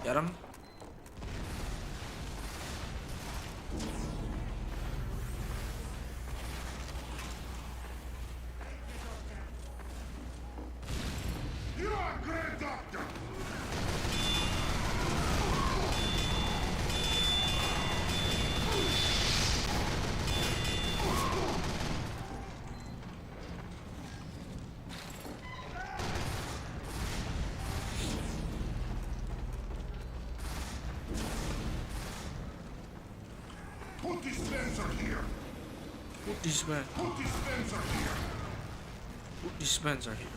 Get him. dispenser here. Put dispenser. Put dispenser here. Put dispenser here.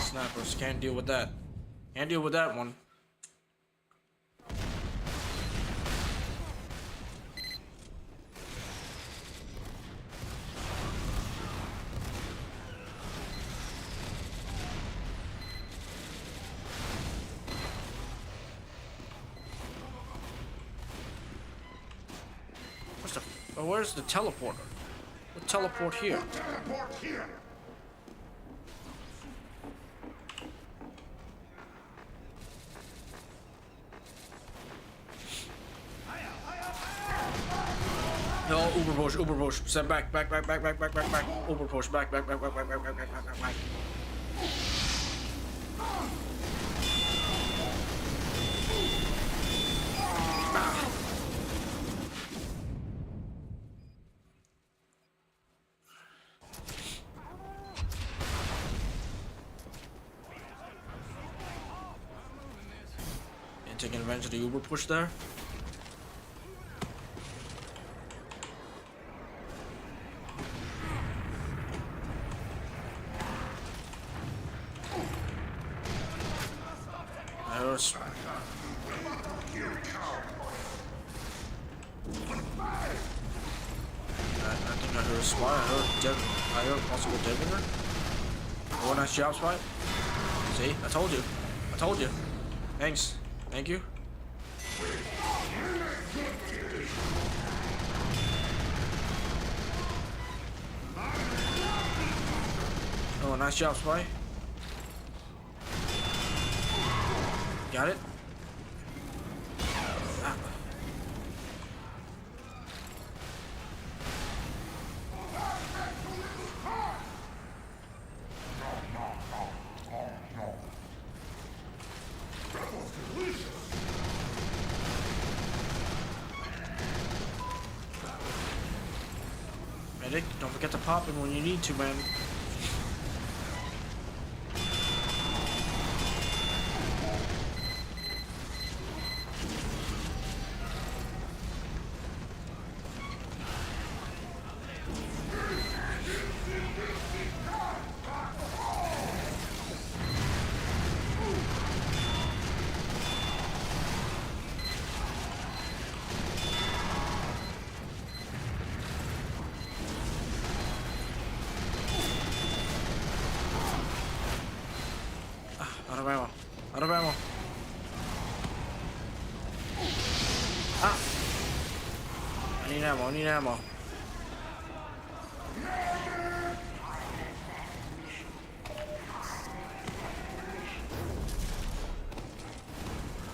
Snappers, can't deal with that. Can't deal with that one. Where's the teleporter? We'll teleport here. Teleport here. No, Uber push, step back, Uber push, back. And taking advantage of the Uber push there. I think I heard a spy. I heard possible dead. Oh, nice job, spy. See, I told you. Thanks. Thank you. Oh, nice job, spy. Got it? Ah. Medic, don't forget to pop him when you need to, man. Out of ammo. Ah! I need ammo.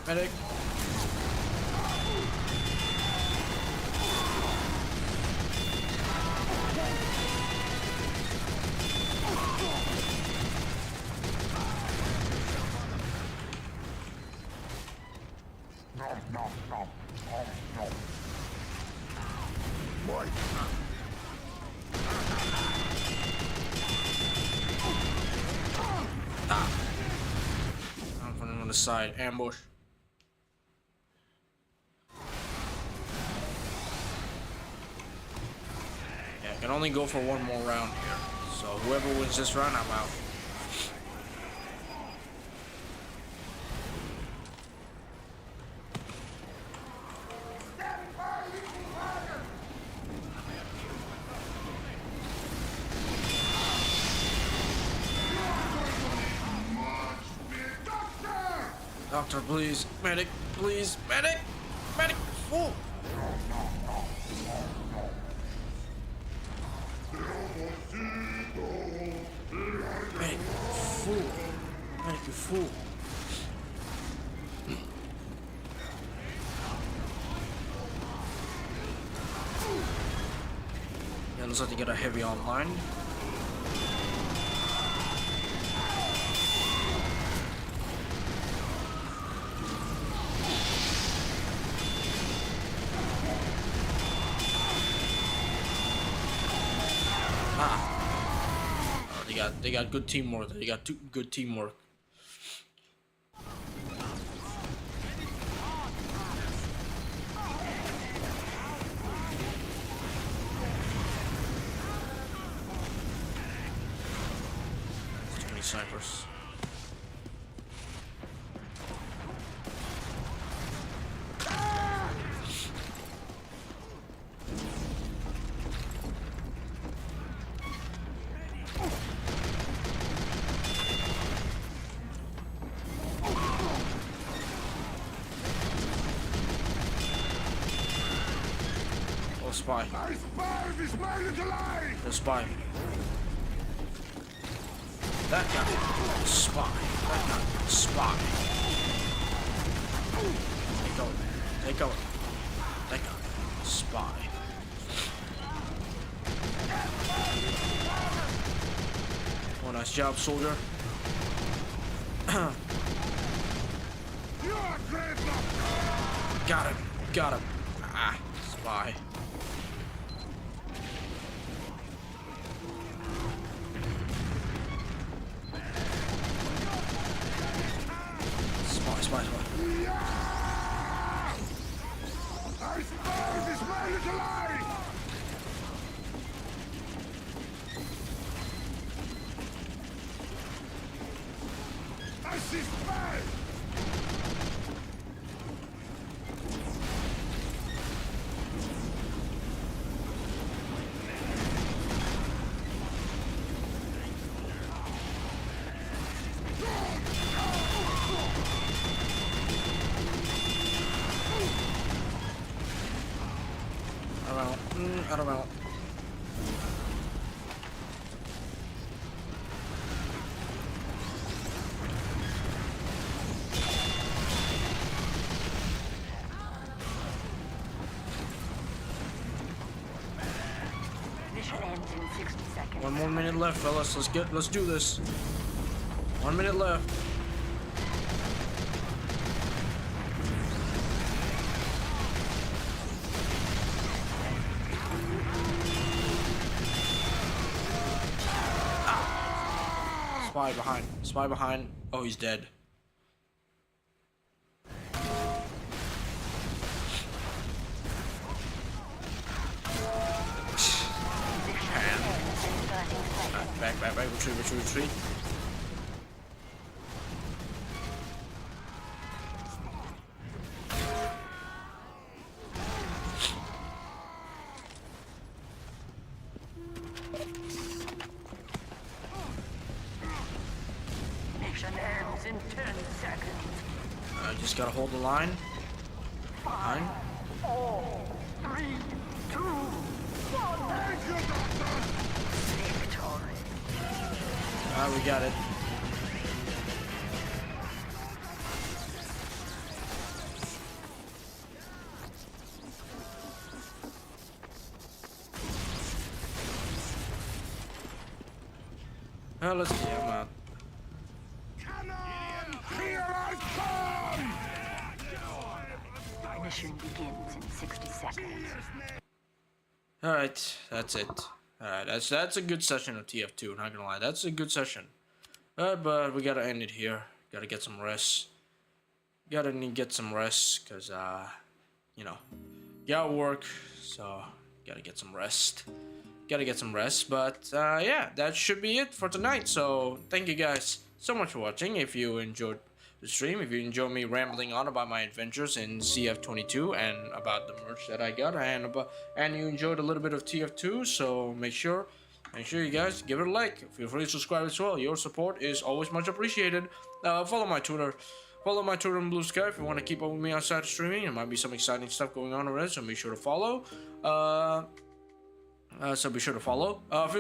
Medic. I'm putting him on the side. Ambush. Yeah, I can only go for one more round here. So whoever wins this round, I'm out. Doctor, please. Medic, please. Medic! Medic! Fool! Medic, fool. Medic, you fool. Yeah, looks like they get a heavy online. They got good teamwork. They got good teamwork. Too many snipers. Spy. I spy this my little eye! The spy. That guy. Spy. That guy. Spy. Take over. Take over. That guy. Spy. Oh, nice job, soldier. You are great! Got him. Got him. Ah, spy. Spy. I spy this my little eye! I see spy! I don't know. Mission ends in 60 seconds. One more minute left, fellas. Let's do this. 1 minute left. Spy behind. Spy behind. Oh, he's dead. Back. Retreat. Mission ends in 10 seconds. Just gotta hold the line. Behind. 4, 3, 2, 1. Thank you, Doctor! Victory. We got it. Let's see. I'm out. Cannon! Here I come! Mission begins in 60 seconds. Alright, that's it. Alright, that's a good session of TF2, not gonna lie. That's a good session. But we gotta end it here. Gotta get some rest. Gotta get some rest, cause you know, gotta work, so gotta get some rest. But yeah, that should be it for tonight. So thank you guys so much for watching. If you enjoyed the stream, if you enjoyed me rambling on about my adventures in CF22 and about the merch that I got, and you enjoyed a little bit of TF2, so make sure you guys give it a like. Feel free to subscribe as well. Your support is always much appreciated. Follow my Twitter on Blue Sky if you want to keep up with me outside of streaming. There might be some exciting stuff going on already, so make sure to follow. Feel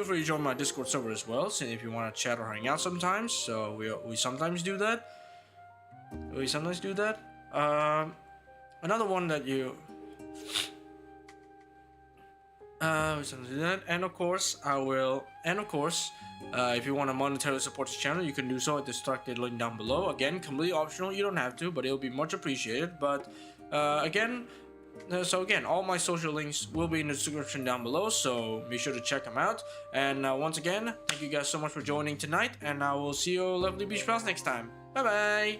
free to join my Discord server as well, so if you want to chat or hang out sometimes. So we sometimes do that. Another one that you sometimes do that, and of course if you want to monetarily support this channel, you can do so at the selected link down below. Again, completely optional, you don't have to, but it'll be much appreciated. But again, So again, all my social links will be in the description down below, so be sure to check them out. And once again, thank you guys so much for joining tonight, and I will see you lovely beach pals next time. Bye bye.